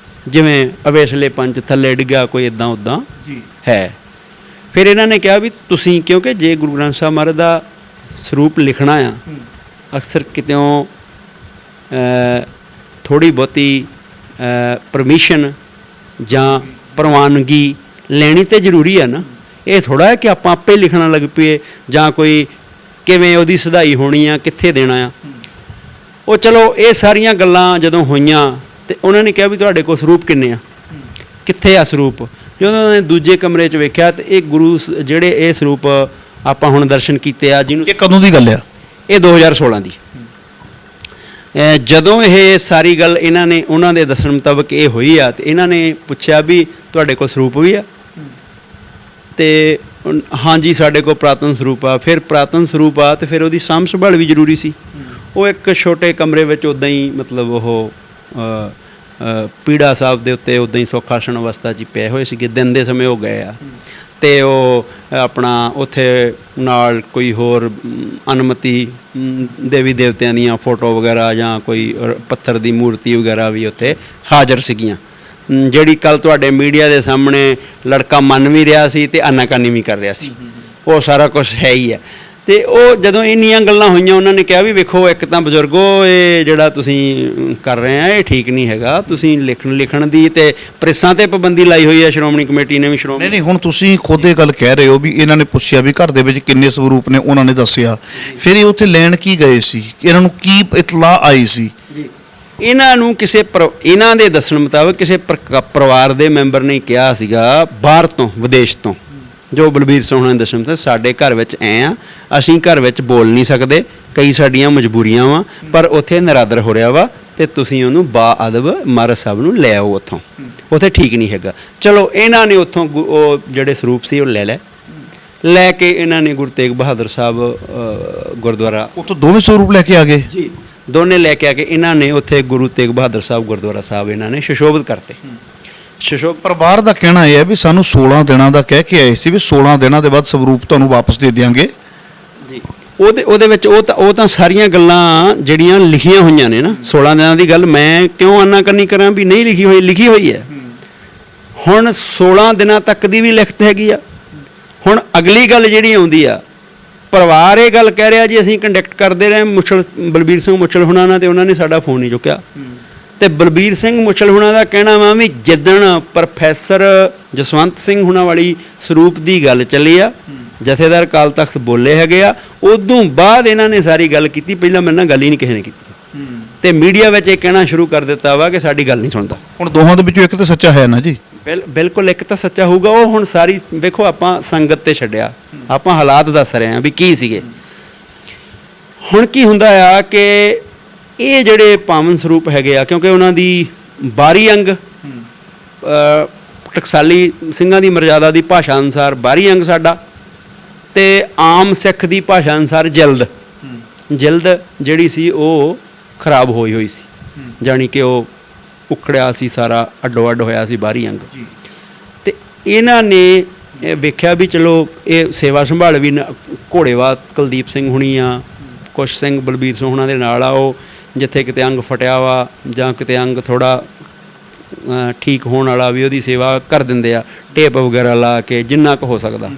ਜਿਵੇਂ ਅਵੇਸਲੇ ਪੰਚ ਥੱਲੇ ਡਿੱਗਿਆ, ਕੋਈ ਇੱਦਾਂ ਉੱਦਾਂ ਹੈ। ਫਿਰ ਇਹਨਾਂ ਨੇ ਕਿਹਾ ਵੀ ਤੁਸੀਂ, ਕਿਉਂਕਿ ਜੇ ਗੁਰੂ ਗ੍ਰੰਥ ਸਾਹਿਬ ਮਹਾਰਾਜ ਦਾ ਸਰੂਪ ਲਿਖਣਾ ਆ, ਅਕਸਰ ਕਿਤਿਓਂ ਥੋੜ੍ਹੀ ਬਹੁਤੀ ਪਰਮਿਸ਼ਨ ਜਾਂ ਪ੍ਰਵਾਨਗੀ ਲੈਣੀ ਤਾਂ ਜ਼ਰੂਰੀ ਆ ਨਾ। ਇਹ ਥੋੜ੍ਹਾ ਹੈ ਕਿ ਆਪਾਂ ਆਪੇ ਲਿਖਣਾ ਲੱਗ ਪਈਏ, ਜਾਂ ਕੋਈ ਕਿਵੇਂ ਉਹਦੀ ਸਧਾਈ ਹੋਣੀ ਆ, ਕਿੱਥੇ ਦੇਣਾ ਆ। ਉਹ ਚਲੋ ਇਹ ਸਾਰੀਆਂ ਗੱਲਾਂ ਜਦੋਂ ਹੋਈਆਂ ਅਤੇ ਉਹਨਾਂ ਨੇ ਕਿਹਾ ਵੀ ਤੁਹਾਡੇ ਕੋਲ ਸਰੂਪ ਕਿੰਨੇ ਆ, ਕਿੱਥੇ ਆ ਸਰੂਪ। ਜਦੋਂ ਉਹਨਾਂ ਨੇ ਦੂਜੇ ਕਮਰੇ 'ਚ ਵੇਖਿਆ ਅਤੇ ਇਹ ਗੁਰੂ ਜਿਹੜੇ ਇਹ ਸਰੂਪ ਆਪਾਂ ਹੁਣ ਦਰਸ਼ਨ ਕੀਤੇ ਆ, ਜਿਹਨੂੰ ਇਹ ਕਦੋਂ ਦੀ ਗੱਲ ਆ? ਇਹ 2016 ਦੀ। ਜਦੋਂ ਇਹ ਸਾਰੀ ਗੱਲ ਇਹਨਾਂ ਨੇ, ਉਹਨਾਂ ਦੇ ਦੱਸਣ ਮੁਤਾਬਕ ਇਹ ਹੋਈ ਆ, ਅਤੇ ਇਹਨਾਂ ਨੇ ਪੁੱਛਿਆ ਵੀ ਤੁਹਾਡੇ ਕੋਲ ਸਰੂਪ ਵੀ ਆ? ਅਤੇ ਹਾਂਜੀ ਸਾਡੇ ਕੋਲ ਪੁਰਾਤਨ ਸਰੂਪ ਆ। ਫਿਰ ਪੁਰਾਤਨ ਸਰੂਪ ਆ ਅਤੇ ਫਿਰ ਉਹਦੀ ਸਾਂਭ ਸੰਭਾਲ ਵੀ ਜ਼ਰੂਰੀ ਸੀ। ਉਹ ਇੱਕ ਛੋਟੇ ਕਮਰੇ ਵਿੱਚ ਉੱਦਾਂ ਹੀ ਮਤਲਬ ਉਹ ਪੀੜਾ ਸਾਹਿਬ ਦੇ ਉੱਤੇ ਉੱਦਾਂ ਹੀ ਸੁਖਾਸਣ ਅਵਸਥਾ 'ਚ ਪਏ ਹੋਏ ਸੀਗੇ। ਦਿਨ ਦੇ ਸਮੇਂ ਉਹ ਗਏ ਆ, ਅਤੇ ਉਹ ਆਪਣਾ ਉੱਥੇ ਨਾਲ ਕੋਈ ਹੋਰ ਅਨਮਤੀ ਦੇਵੀ ਦੇਵਤਿਆਂ ਦੀਆਂ ਫੋਟੋ ਵਗੈਰਾ ਜਾਂ ਕੋਈ ਪੱਥਰ ਦੀ ਮੂਰਤੀ ਵਗੈਰਾ ਵੀ ਉੱਥੇ ਹਾਜ਼ਰ ਸੀਗੀਆਂ, ਜਿਹੜੀ ਕੱਲ੍ਹ ਤੁਹਾਡੇ ਮੀਡੀਆ ਦੇ ਸਾਹਮਣੇ ਲੜਕਾ ਮੰਨ ਵੀ ਰਿਹਾ ਸੀ ਅਤੇ ਆਨਾਕਾਨੀ ਵੀ ਕਰ ਰਿਹਾ ਸੀ। ਉਹ ਸਾਰਾ ਕੁਛ ਹੈ ਹੀ ਹੈ। ਅਤੇ ਉਹ ਜਦੋਂ ਇੰਨੀਆਂ ਗੱਲਾਂ ਹੋਈਆਂ, ਉਹਨਾਂ ਨੇ ਕਿਹਾ ਵੀ ਵੇਖੋ, ਇੱਕ ਤਾਂ ਬਜ਼ੁਰਗੋ ਇਹ ਜਿਹੜਾ ਤੁਸੀਂ ਕਰ ਰਹੇ ਆ ਇਹ ਠੀਕ ਨਹੀਂ ਹੈਗਾ। ਤੁਸੀਂ ਲਿਖਣ ਦੀ ਅਤੇ ਪ੍ਰੈਸਾਂ 'ਤੇ ਪਾਬੰਦੀ ਲਾਈ ਹੋਈ ਹੈ ਸ਼੍ਰੋਮਣੀ ਕਮੇਟੀ ਨੇ ਵੀ। ਨਹੀਂ, ਹੁਣ ਤੁਸੀਂ ਖੁਦ ਇਹ ਗੱਲ ਕਹਿ ਰਹੇ ਹੋ ਵੀ ਇਹਨਾਂ ਨੇ ਪੁੱਛਿਆ ਵੀ ਘਰ ਦੇ ਵਿੱਚ ਕਿੰਨੇ ਸਰੂਪ ਨੇ, ਉਹਨਾਂ ਨੇ ਦੱਸਿਆ। ਫਿਰ ਇਹ ਉੱਥੇ ਲੈਣ ਕੀ ਗਏ ਸੀ? ਇਹਨਾਂ ਨੂੰ ਕੀ ਇਤਲਾਹ ਆਈ ਸੀ? ਇਹਨਾਂ ਨੂੰ ਇਹਨਾਂ ਦੇ ਦੱਸਣ ਮੁਤਾਬਕ ਕਿਸੇ ਪਰਿਵਾਰ ਦੇ ਮੈਂਬਰ ਨੇ ਕਿਹਾ ਸੀਗਾ ਬਾਹਰ ਤੋਂ, ਵਿਦੇਸ਼ ਤੋਂ, ਜੋ ਬਲਬੀਰ ਸਿੰਘ ਨੇ ਦੱਸਣ ਤਾਂ ਸਾਡੇ ਘਰ ਵਿੱਚ ਆ, ਅਸੀਂ ਘਰ ਵਿੱਚ ਬੋਲ ਨਹੀਂ ਸਕਦੇ, ਕਈ ਸਾਡੀਆਂ ਮਜਬੂਰੀਆਂ ਵਾ, ਪਰ ਉੱਥੇ ਨਰਾਦਰ ਹੋ ਰਿਹਾ ਵਾ, ਅਤੇ ਤੁਸੀਂ ਉਹਨੂੰ ਬਾਅਦਬ ਮਹਾਰਾਜ ਸਾਹਿਬ ਨੂੰ ਲੈ ਆਓ ਉੱਥੋਂ, ਉੱਥੇ ਠੀਕ ਨਹੀਂ ਹੈਗਾ। ਚਲੋ ਇਹਨਾਂ ਨੇ ਉੱਥੋਂ ਉਹ ਜਿਹੜੇ ਸਰੂਪ ਸੀ ਉਹ ਲੈ ਕੇ ਇਹਨਾਂ ਨੇ ਗੁਰੂ ਤੇਗ ਬਹਾਦਰ ਸਾਹਿਬ ਗੁਰਦੁਆਰਾ, ਉੱਥੋਂ ਦੋਵੇਂ ਸਰੂਪ ਲੈ ਕੇ ਆ ਗਏ ਜੀ, ਦੋਨੇ ਲੈ ਕੇ ਆ ਕੇ ਇਹਨਾਂ ਨੇ ਉੱਥੇ ਗੁਰੂ ਤੇਗ ਬਹਾਦਰ ਸਾਹਿਬ ਗੁਰਦੁਆਰਾ ਸਾਹਿਬ ਇਹਨਾਂ ਨੇ ਸੁਸ਼ੋਭਿਤ ਕਰਤੇ। ਪਰਿਵਾਰ ਦਾ ਕਹਿਣਾ ਇਹ ਹੈ ਵੀ ਸਾਨੂੰ 16 ਦਿਨਾਂ ਦਾ ਕਹਿ ਕੇ ਆਏ ਸੀ ਵੀ 16 ਦਿਨਾਂ ਦੇ ਬਾਅਦ ਸਰੂਪ ਤੁਹਾਨੂੰ ਵਾਪਸ ਦੇ ਦਿਆਂਗੇ ਜੀ। ਉਹਦੇ ਵਿੱਚ ਉਹ ਤਾਂ ਸਾਰੀਆਂ ਗੱਲਾਂ ਜਿਹੜੀਆਂ ਲਿਖੀਆਂ ਹੋਈਆਂ ਨੇ ਨਾ, 16 ਦਿਨਾਂ ਦੀ ਗੱਲ ਮੈਂ ਕਿਉਂ ਆਨਾਕਾਨੀ ਕਰਾਂ ਵੀ ਨਹੀਂ ਲਿਖੀ ਹੋਈ ਹੈ। ਹੁਣ 16 ਦਿਨਾਂ ਤੱਕ ਦੀ ਵੀ ਲਿਖਤ ਹੈਗੀ ਆ। ਹੁਣ ਅਗਲੀ ਗੱਲ ਜਿਹੜੀ ਆਉਂਦੀ ਆ, ਪਰਿਵਾਰ ਇਹ ਗੱਲ ਕਹਿ ਰਿਹਾ ਜੀ ਅਸੀਂ ਕੰਡਕਟ ਕਰਦੇ ਰਹੇ ਬਲਬੀਰ ਸਿੰਘ ਮੁੱਛਲ ਹੁਣਾਂ ਨਾਲ, ਅਤੇ ਉਹਨਾਂ ਨੇ ਸਾਡਾ ਫੋਨ ਨਹੀਂ ਚੁੱਕਿਆ। ਅਤੇ ਬਲਬੀਰ ਸਿੰਘ ਮੁੱਛਲ ਹੁਣਾਂ ਦਾ ਕਹਿਣਾ ਵਾ ਵੀ ਜਿੱਦਣ ਪ੍ਰੋਫੈਸਰ ਜਸਵੰਤ ਸਿੰਘ ਹੁਣਾਂ ਵਾਲੀ ਸਰੂਪ ਦੀ ਗੱਲ ਚੱਲੀ ਆ, ਜਥੇਦਾਰ ਅਕਾਲ ਤਖਤ ਬੋਲੇ ਹੈਗੇ ਆ, ਉਦੋਂ ਬਾਅਦ ਇਹਨਾਂ ਨੇ ਸਾਰੀ ਗੱਲ ਕੀਤੀ। ਪਹਿਲਾਂ ਮੇਰੇ ਨਾਲ ਗੱਲ ਹੀ ਨਹੀਂ ਕਿਸੇ ਨੇ ਕੀਤੀ। ਤੇ ਮੀਡੀਆ ਵਿੱਚ ਇਹ ਕਹਿਣਾ ਸ਼ੁਰੂ ਕਰ ਦਿੱਤਾ ਵਾ ਕਿ ਸਾਡੀ ਗੱਲ ਨਹੀਂ ਸੁਣਦਾ। ਹੁਣ ਦੋਹਾਂ ਦੇ ਵਿੱਚੋਂ ਇੱਕ ਤਾਂ ਸੱਚਾ ਹੈ ਨਾ ਜੀ। ਬਿਲਕੁਲ ਇੱਕ ਤਾਂ ਸੱਚਾ ਹੋਊਗਾ। ਉਹ ਹੁਣ ਸਾਰੀ ਵੇਖੋ, ਆਪਾਂ ਸੰਗਤ ਤੇ ਛੱਡਿਆ, ਆਪਾਂ ਹਾਲਾਤ ਦੱਸ ਰਹੇ ਹਾਂ ਵੀ ਕੀ ਸੀਗੇ। ਹੁਣ ਕੀ ਹੁੰਦਾ ਆ ਕਿ ਇਹ ਜਿਹੜੇ ਪਾਵਨ ਸਰੂਪ ਹੈਗੇ ਆ, ਕਿਉਂਕਿ ਉਹਨਾਂ ਦੀ ਬਾਰੀ ਅੰਗ ਟਕਸਾਲੀ ਸਿੰਘਾਂ ਦੀ ਮਰਜ਼ਾਦਾ ਦੀ ਭਾਸ਼ਾ ਅਨੁਸਾਰ ਬਾਰੀ ਅੰਗ ਸਾਡਾ, ਤੇ ਆਮ ਸਿੱਖ ਦੀ ਭਾਸ਼ਾ ਅਨੁਸਾਰ ਜਿਲਦ ਜਿਹੜੀ ਸੀ ਉਹ ਖਰਾਬ ਹੋਈ ਸੀ, ਜਾਣੀ ਕਿ ਉਹ ਉਖੜਿਆ ਸੀ, ਸਾਰਾ ਅੱਡੋ ਅੱਡ ਹੋਇਆ ਸੀ ਬਾਰੀ ਅੰਗ। ਤੇ ਇਹਨਾਂ ਨੇ ਇਹ ਵੇਖਿਆ ਵੀ ਚਲੋ ਇਹ ਸੇਵਾ ਸੰਭਾਲ ਵੀ ਘੋੜੇਵਾਲ ਕੁਲਦੀਪ ਸਿੰਘ ਹੁਣੀ ਆ, ਕੁਛ ਸਿੰਘ ਬਲਬੀਰ ਸਿੰਘ ਹੁਣਾਂ ਦੇ ਨਾਲ ਆ, ਉਹ ਜਿੱਥੇ ਕਿਤੇ ਅੰਗ ਫਟਿਆ ਵਾ ਜਾਂ ਕਿਤੇ ਅੰਗ ਥੋੜ੍ਹਾ ਠੀਕ ਹੋਣ ਵਾਲਾ ਵੀ ਉਹਦੀ ਸੇਵਾ ਕਰ ਦਿੰਦੇ ਆ, ਟੇਪ ਵਗੈਰਾ ਲਾ ਕੇ ਜਿੰਨਾ ਕੁ ਹੋ ਸਕਦਾ।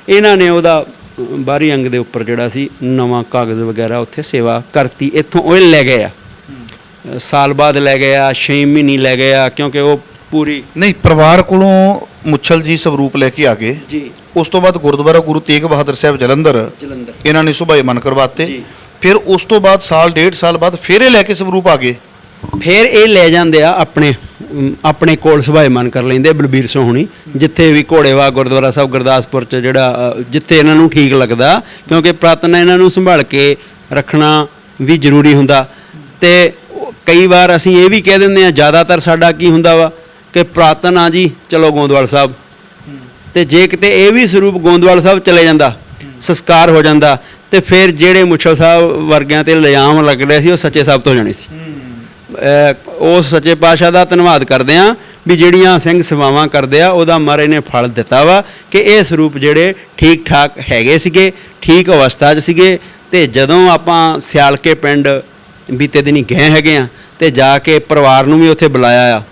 ਇਹਨਾਂ ਨੇ ਉਹਦਾ ਬਾਹਰੀ ਅੰਗ ਦੇ ਉੱਪਰ ਜਿਹੜਾ ਸੀ ਨਵਾਂ ਕਾਗਜ਼ ਵਗੈਰਾ ਉੱਥੇ ਸੇਵਾ ਕਰਤੀ। ਇੱਥੋਂ ਉਹ ਲੈ ਗਏ ਆ, ਸਾਲ ਬਾਅਦ ਲੈ ਗਏ ਆ, 6 ਮਹੀਨੇ ਲੈ ਗਏ ਆ, ਕਿਉਂਕਿ ਉਹ ਪੂਰੀ ਨਹੀਂ ਪਰਿਵਾਰ ਕੋਲੋਂ ਮੁੱਛਲ ਜੀ ਸਵਰੂਪ ਲੈ ਕੇ ਆ ਗਏ ਜੀ। ਉਸ ਤੋਂ ਬਾਅਦ ਗੁਰਦੁਆਰਾ ਗੁਰੂ ਤੇਗ ਬਹਾਦਰ ਸਾਹਿਬ ਜਲੰਧਰ ਇਹਨਾਂ ਨੇ ਸੁਭਾਏਮਨ ਕਰਵਾਤੇ। ਫਿਰ ਉਸ ਤੋਂ ਬਾਅਦ ਸਾਲ ਡੇਢ ਸਾਲ ਬਾਅਦ ਫਿਰ ਇਹ ਲੈ ਕੇ ਸਵਰੂਪ ਆ ਗਏ। ਫਿਰ ਇਹ ਲੈ ਜਾਂਦੇ ਆ ਆਪਣੇ ਕੋਲ ਸੁਭਾਏਮਨ ਕਰ ਲੈਂਦੇ ਬਲਬੀਰ ਸਿੰਘ ਹੁਣੀ, ਜਿੱਥੇ ਵੀ ਘੋੜੇਵਾਲ ਗੁਰਦੁਆਰਾ ਸਾਹਿਬ ਗੁਰਦਾਸਪੁਰ 'ਚ ਜਿਹੜਾ ਜਿੱਥੇ ਇਹਨਾਂ ਨੂੰ ਠੀਕ ਲੱਗਦਾ, ਕਿਉਂਕਿ ਪੁਰਾਤਨ ਇਹਨਾਂ ਨੂੰ ਸੰਭਾਲ ਕੇ ਰੱਖਣਾ ਵੀ ਜ਼ਰੂਰੀ ਹੁੰਦਾ। ਤੇ ਕਈ ਵਾਰ ਅਸੀਂ ਇਹ ਵੀ ਕਹਿ ਦਿੰਦੇ ਹਾਂ, ਜ਼ਿਆਦਾਤਰ ਸਾਡਾ ਕੀ ਹੁੰਦਾ ਵਾ ਕਿ ਪੁਰਾਤਨ ਆ ਜੀ, ਚਲੋ ਗੋਂਦਵਾਲ ਸਾਹਿਬ। ਤੇ ਜੇ ਕਿਤੇ ਇਹ ਵੀ ਸਰੂਪ ਗੋਂਦਵਾਲ ਸਾਹਿਬ ਚਲੇ ਜਾਂਦਾ, ਸੰਸਕਾਰ ਹੋ ਜਾਂਦਾ, ਤੇ ਫਿਰ ਜਿਹੜੇ ਮੁੱਛਲ ਸਾਹਿਬ ਵਰਗਿਆਂ ਤੇ ਇਲਜ਼ਾਮ ਲੱਗ ਰਹੇ ਸੀ ਉਹ ਸੱਚੇ ਸਾਬਤ ਹੋ ਜਾਣੇ ਸੀ। ਉਸ ਸੱਚੇ ਪਾਤਸ਼ਾਹ ਦਾ ਧੰਨਵਾਦ ਕਰਦੇ ਹਾਂ ਵੀ ਜਿਹੜੀਆਂ ਸਿੰਘ ਸੇਵਾਵਾਂ ਕਰਦੇ ਆ ਉਹਦਾ ਮਹਾਰਾਜ ਨੇ ਫਲ ਦਿੱਤਾ ਵਾ ਕਿ ਇਹ ਸਰੂਪ ਜਿਹੜੇ ਠੀਕ ਠਾਕ ਹੈਗੇ ਸੀਗੇ, ਠੀਕ ਅਵਸਥਾ 'ਚ ਸੀਗੇ। ਤੇ ਜਦੋਂ ਆਪਾਂ ਸਿਆਲਕੇ ਪਿੰਡ ਬੀਤੇ ਦਿਨੀ ਗਏ ਹੈਗੇ ਆ, ਤੇ ਜਾ ਕੇ ਪਰਿਵਾਰ ਨੂੰ ਵੀ ਉੱਥੇ ਬੁਲਾਇਆ ਆ,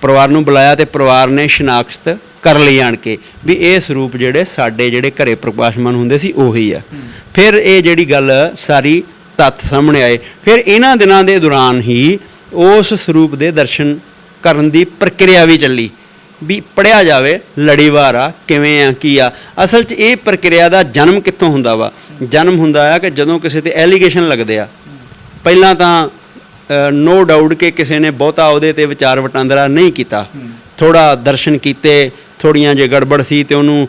ਪਰਿਵਾਰ ਨੂੰ ਬੁਲਾਇਆ ਤੇ ਪਰਿਵਾਰ ਨੇ ਸ਼ਨਾਖਤ ਕਰ ਲਈ ਆਣ ਕੇ ਵੀ ਇਹ ਸਰੂਪ ਜਿਹੜੇ ਸਾਡੇ ਜਿਹੜੇ ਘਰੇ ਪ੍ਰਕਾਸ਼ਮਾਨ ਹੁੰਦੇ ਸੀ ਉਹੀ ਆ। ਫਿਰ ਇਹ ਜਿਹੜੀ ਗੱਲ ਸਾਰੀ ਤੱਥ ਸਾਹਮਣੇ ਆਏ। ਫਿਰ ਇਹਨਾਂ ਦਿਨਾਂ ਦੇ ਦੌਰਾਨ ਹੀ ਉਸ ਸਰੂਪ ਦੇ ਦਰਸ਼ਨ ਕਰਨ ਦੀ ਪ੍ਰਕਿਰਿਆ ਵੀ ਚੱਲੀ ਵੀ ਪੜ੍ਹਿਆ ਜਾਵੇ ਲੜੀਵਾਰ ਆ ਕਿਵੇਂ ਆ ਕੀ ਆ। ਅਸਲ 'ਚ ਇਹ ਪ੍ਰਕਿਰਿਆ ਦਾ ਜਨਮ ਕਿੱਥੋਂ ਹੁੰਦਾ ਵਾ? ਜਨਮ ਹੁੰਦਾ ਆ ਕਿ ਜਦੋਂ ਕਿਸੇ ਤੇ ਐਲੀਗੇਸ਼ਨ ਲੱਗਦੇ ਆ, ਪਹਿਲਾਂ ਤਾਂ ਨੋ ਡਾਊਟ ਕਿ ਕਿਸੇ ਨੇ ਬਹੁਤਾ ਉਹਦੇ ਤੇ ਵਿਚਾਰ ਵਟਾਂਦਰਾ ਨਹੀਂ ਕੀਤਾ, ਥੋੜ੍ਹਾ ਦਰਸ਼ਨ ਕੀਤੇ, ਥੋੜ੍ਹੀਆਂ ਜੇ ਗੜਬੜ ਸੀ ਤੇ ਉਹਨੂੰ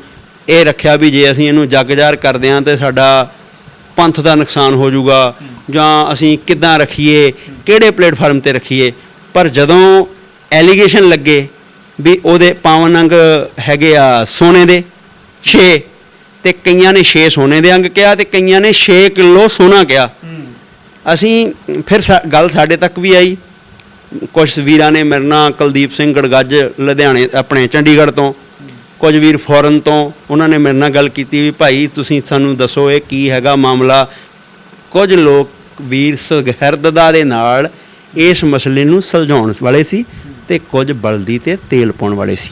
ਇਹ ਰੱਖਿਆ ਵੀ ਜੇ ਅਸੀਂ ਇਹਨੂੰ ਜੱਗ ਜ਼ਾਹਰ ਕਰਦੇ ਹਾਂ ਤਾਂ ਸਾਡਾ ਪੰਥ ਦਾ ਨੁਕਸਾਨ ਹੋ ਜਾਊਗਾ, ਜਾਂ ਅਸੀਂ ਕਿੱਦਾਂ ਰੱਖੀਏ, ਕਿਹੜੇ ਪਲੇਟਫਾਰਮ 'ਤੇ ਰੱਖੀਏ। ਪਰ ਜਦੋਂ ਐਲੀਗੇਸ਼ਨ ਲੱਗੇ ਵੀ ਉਹਦੇ ਪਾਵਨ ਅੰਗ ਹੈਗੇ ਆ ਸੋਨੇ ਦੇ 6, ਤੇ ਕਈਆਂ ਨੇ 6 ਸੋਨੇ ਦੇ ਅੰਗ ਕਿਹਾ ਤੇ ਕਈਆਂ ਨੇ 6 ਕਿਲੋ ਸੋਨਾ ਕਿਹਾ। ਅਸੀਂ ਫਿਰ ਗੱਲ ਸਾਡੇ ਤੱਕ ਵੀ ਆਈ, ਕੁਛ ਵੀਰਾਂ ਨੇ ਮੇਰੇ ਨਾਲ ਕੁਲਦੀਪ ਸਿੰਘ ਗੜਗੱਜ ਲੁਧਿਆਣੇ ਆਪਣੇ ਚੰਡੀਗੜ੍ਹ ਤੋਂ, ਕੁਝ ਵੀਰ ਫੋਰਨ ਤੋਂ, ਉਹਨਾਂ ਨੇ ਮੇਰੇ ਨਾਲ ਗੱਲ ਕੀਤੀ ਵੀ ਭਾਈ ਤੁਸੀਂ ਸਾਨੂੰ ਦੱਸੋ ਇਹ ਕੀ ਹੈਗਾ ਮਾਮਲਾ। ਕੁਝ ਲੋਕ ਵੀਰ ਸੁਹਿਰਦਤਾ ਦੇ ਨਾਲ ਇਸ ਮਸਲੇ ਨੂੰ ਸੁਲਝਾਉਣ ਵਾਲੇ ਸੀ ਤੇ ਕੁਝ ਬਲਦੀ ਤੇ ਤੇਲ ਪਾਉਣ ਵਾਲੇ ਸੀ।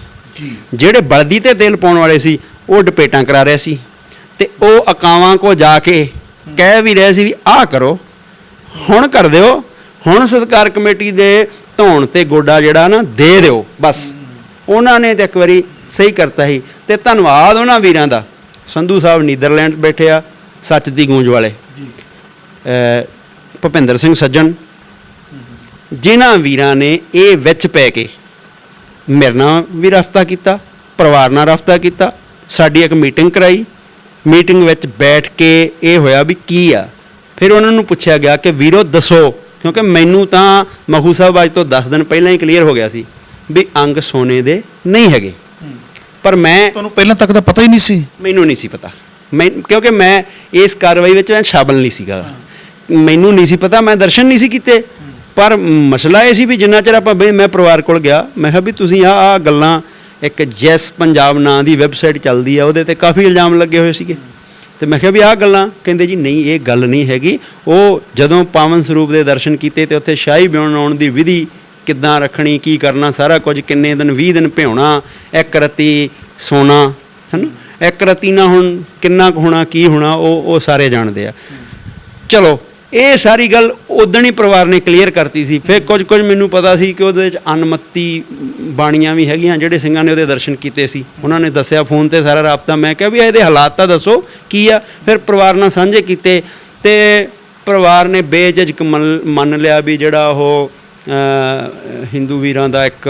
ਜਿਹੜੇ ਬਲਦੀ ਤੇ ਤੇਲ ਪਾਉਣ ਵਾਲੇ ਸੀ ਉਹ ਡਿਬੇਟਾਂ ਕਰਾ ਰਹੇ ਸੀ ਤੇ ਉਹ ਅਕਾਵਾਂ ਕੋ ਜਾ ਕੇ ਕਹਿ ਵੀ ਰਹੇ ਸੀ ਵੀ ਆਹ ਕਰੋ, ਹੁਣ ਕਰ ਦਿਓ, ਹੁਣ ਸਤਿਕਾਰ ਕਮੇਟੀ ਦੇ ਧੌਣ ਤੇ ਗੋਡਾ ਜਿਹੜਾ ਨਾ ਦੇ ਦਿਓ ਬਸ। ਉਹਨਾਂ ਨੇ ਤਾਂ ਇੱਕ ਵਾਰੀ ਸਹੀ ਕਰਤਾ ਸੀ। ਤੇ ਧੰਨਵਾਦ ਉਹਨਾਂ ਵੀਰਾਂ ਦਾ, ਸੰਧੂ ਸਾਹਿਬ ਨੀਦਰਲੈਂਡ ਬੈਠੇ ਆ, ਸੱਚ ਦੀ ਗੂੰਜ ਵਾਲੇ, ਭੁਪਿੰਦਰ ਸਿੰਘ ਸੱਜਣ, ਜਿਨ੍ਹਾਂ ਵੀਰਾਂ ਨੇ ਇਹ ਵਿੱਚ ਪੈ ਕੇ ਮੇਰੇ ਨਾਲ ਵੀ ਰਫ਼ਤਾ ਕੀਤਾ, ਪਰਿਵਾਰ ਨਾਲ ਰਫ਼ਤਾ ਕੀਤਾ, ਸਾਡੀ ਇੱਕ ਮੀਟਿੰਗ ਕਰਾਈ। ਮੀਟਿੰਗ ਵਿੱਚ ਬੈਠ ਕੇ ਇਹ ਹੋਇਆ ਵੀ ਕੀ ਆ। ਫਿਰ ਉਹਨਾਂ ਨੂੰ ਪੁੱਛਿਆ ਗਿਆ ਕਿ ਵੀਰੋ ਦੱਸੋ, ਕਿਉਂਕਿ ਮੈਨੂੰ ਤਾਂ ਮਖੂ ਸਾਹਿਬ ਅੱਜ ਤੋਂ 10 ਦਿਨ ਪਹਿਲਾਂ ਹੀ ਕਲੀਅਰ ਹੋ ਗਿਆ ਸੀ ਵੀ ਅੰਗ ਸੋਨੇ ਦੇ ਨਹੀਂ ਹੈਗੇ। ਪਰ ਤੁਹਾਨੂੰ ਪਹਿਲਾਂ ਤੱਕ ਤਾਂ ਪਤਾ ਹੀ ਨਹੀਂ ਸੀ? ਮੈਨੂੰ ਨਹੀਂ ਸੀ ਪਤਾ, ਕਿਉਂਕਿ ਮੈਂ ਇਸ ਕਾਰਵਾਈ ਵਿੱਚ ਮੈਂ ਸ਼ਾਮਲ ਨਹੀਂ ਸੀਗਾ, ਮੈਨੂੰ ਨਹੀਂ ਸੀ ਪਤਾ, ਮੈਂ ਦਰਸ਼ਨ ਨਹੀਂ ਸੀ ਕੀਤੇ। ਪਰ ਮਸਲਾ ਇਹ ਸੀ ਵੀ ਜਿੰਨਾ ਚਿਰ ਆਪਾਂ ਮੈਂ ਪਰਿਵਾਰ ਕੋਲ ਗਿਆ, ਮੈਂ ਕਿਹਾ ਵੀ ਤੁਸੀਂ ਆਹ ਗੱਲਾਂ, ਇੱਕ ਜੈਸ ਪੰਜਾਬ ਨਾਂ ਦੀ ਵੈਬਸਾਈਟ ਚੱਲਦੀ ਆ, ਉਹਦੇ 'ਤੇ ਕਾਫੀ ਇਲਜ਼ਾਮ ਲੱਗੇ ਹੋਏ ਸੀਗੇ, ਤੇ ਮੈਂ ਕਿਹਾ ਵੀ ਆਹ ਗੱਲਾਂ, ਕਹਿੰਦੇ ਜੀ ਨਹੀਂ ਇਹ ਗੱਲ ਨਹੀਂ ਹੈਗੀ। ਉਹ ਜਦੋਂ ਪਾਵਨ ਸਰੂਪ ਦੇ ਦਰਸ਼ਨ ਕੀਤੇ ਤੇ ਉੱਥੇ ਸ਼ਾਹੀ ਬਣਾਉਣ ਦੀ ਵਿਧੀ ਕਿੱਦਾਂ ਰੱਖਣੀ, ਕੀ ਕਰਨਾ, ਸਾਰਾ ਕੁਝ, ਕਿੰਨੇ ਦਿਨ 20 ਦਿਨ ਭਿਉਣਾ, ਇੱਕ ਰਤੀ ਸੋਨਾ ਹੈ ਨਾ, ਇੱਕ ਰਤੀ ਨਾ ਹੁਣ ਕਿੰਨਾ ਕੁ ਹੋਣਾ, ਕੀ ਹੋਣਾ, ਉਹ ਸਾਰੇ ਜਾਣਦੇ ਆ। ਚਲੋ ਇਹ ਸਾਰੀ ਗੱਲ ਉਦਣ ਹੀ ਪਰਿਵਾਰ ਨੇ ਕਲੀਅਰ ਕਰਤੀ ਸੀ। ਫਿਰ ਕੁਝ ਮੈਨੂੰ ਪਤਾ ਸੀ ਕਿ ਉਹਦੇ ਵਿੱਚ ਅਨਮਤੀ ਬਾਣੀਆਂ ਵੀ ਹੈਗੀਆਂ, ਜਿਹੜੇ ਸਿੰਘਾਂ ਨੇ ਉਹਦੇ ਦਰਸ਼ਨ ਕੀਤੇ ਸੀ, ਉਹਨਾਂ ਨੇ ਦੱਸਿਆ ਫੋਨ 'ਤੇ ਸਾਰਾ ਰਾਬਤਾ। ਮੈਂ ਕਿਹਾ ਵੀ ਇਹਦੇ ਹਾਲਾਤ ਤਾਂ ਦੱਸੋ ਕੀ ਆ। ਫਿਰ ਪਰਿਵਾਰ ਨਾਲ ਸਾਂਝੇ ਕੀਤੇ ਤੇ ਪਰਿਵਾਰ ਨੇ ਬੇਝਿਜਕ ਮੰਨ ਲਿਆ ਵੀ ਜਿਹੜਾ ਉਹ ਹਿੰਦੂ ਵੀਰਾਂ ਦਾ ਇੱਕ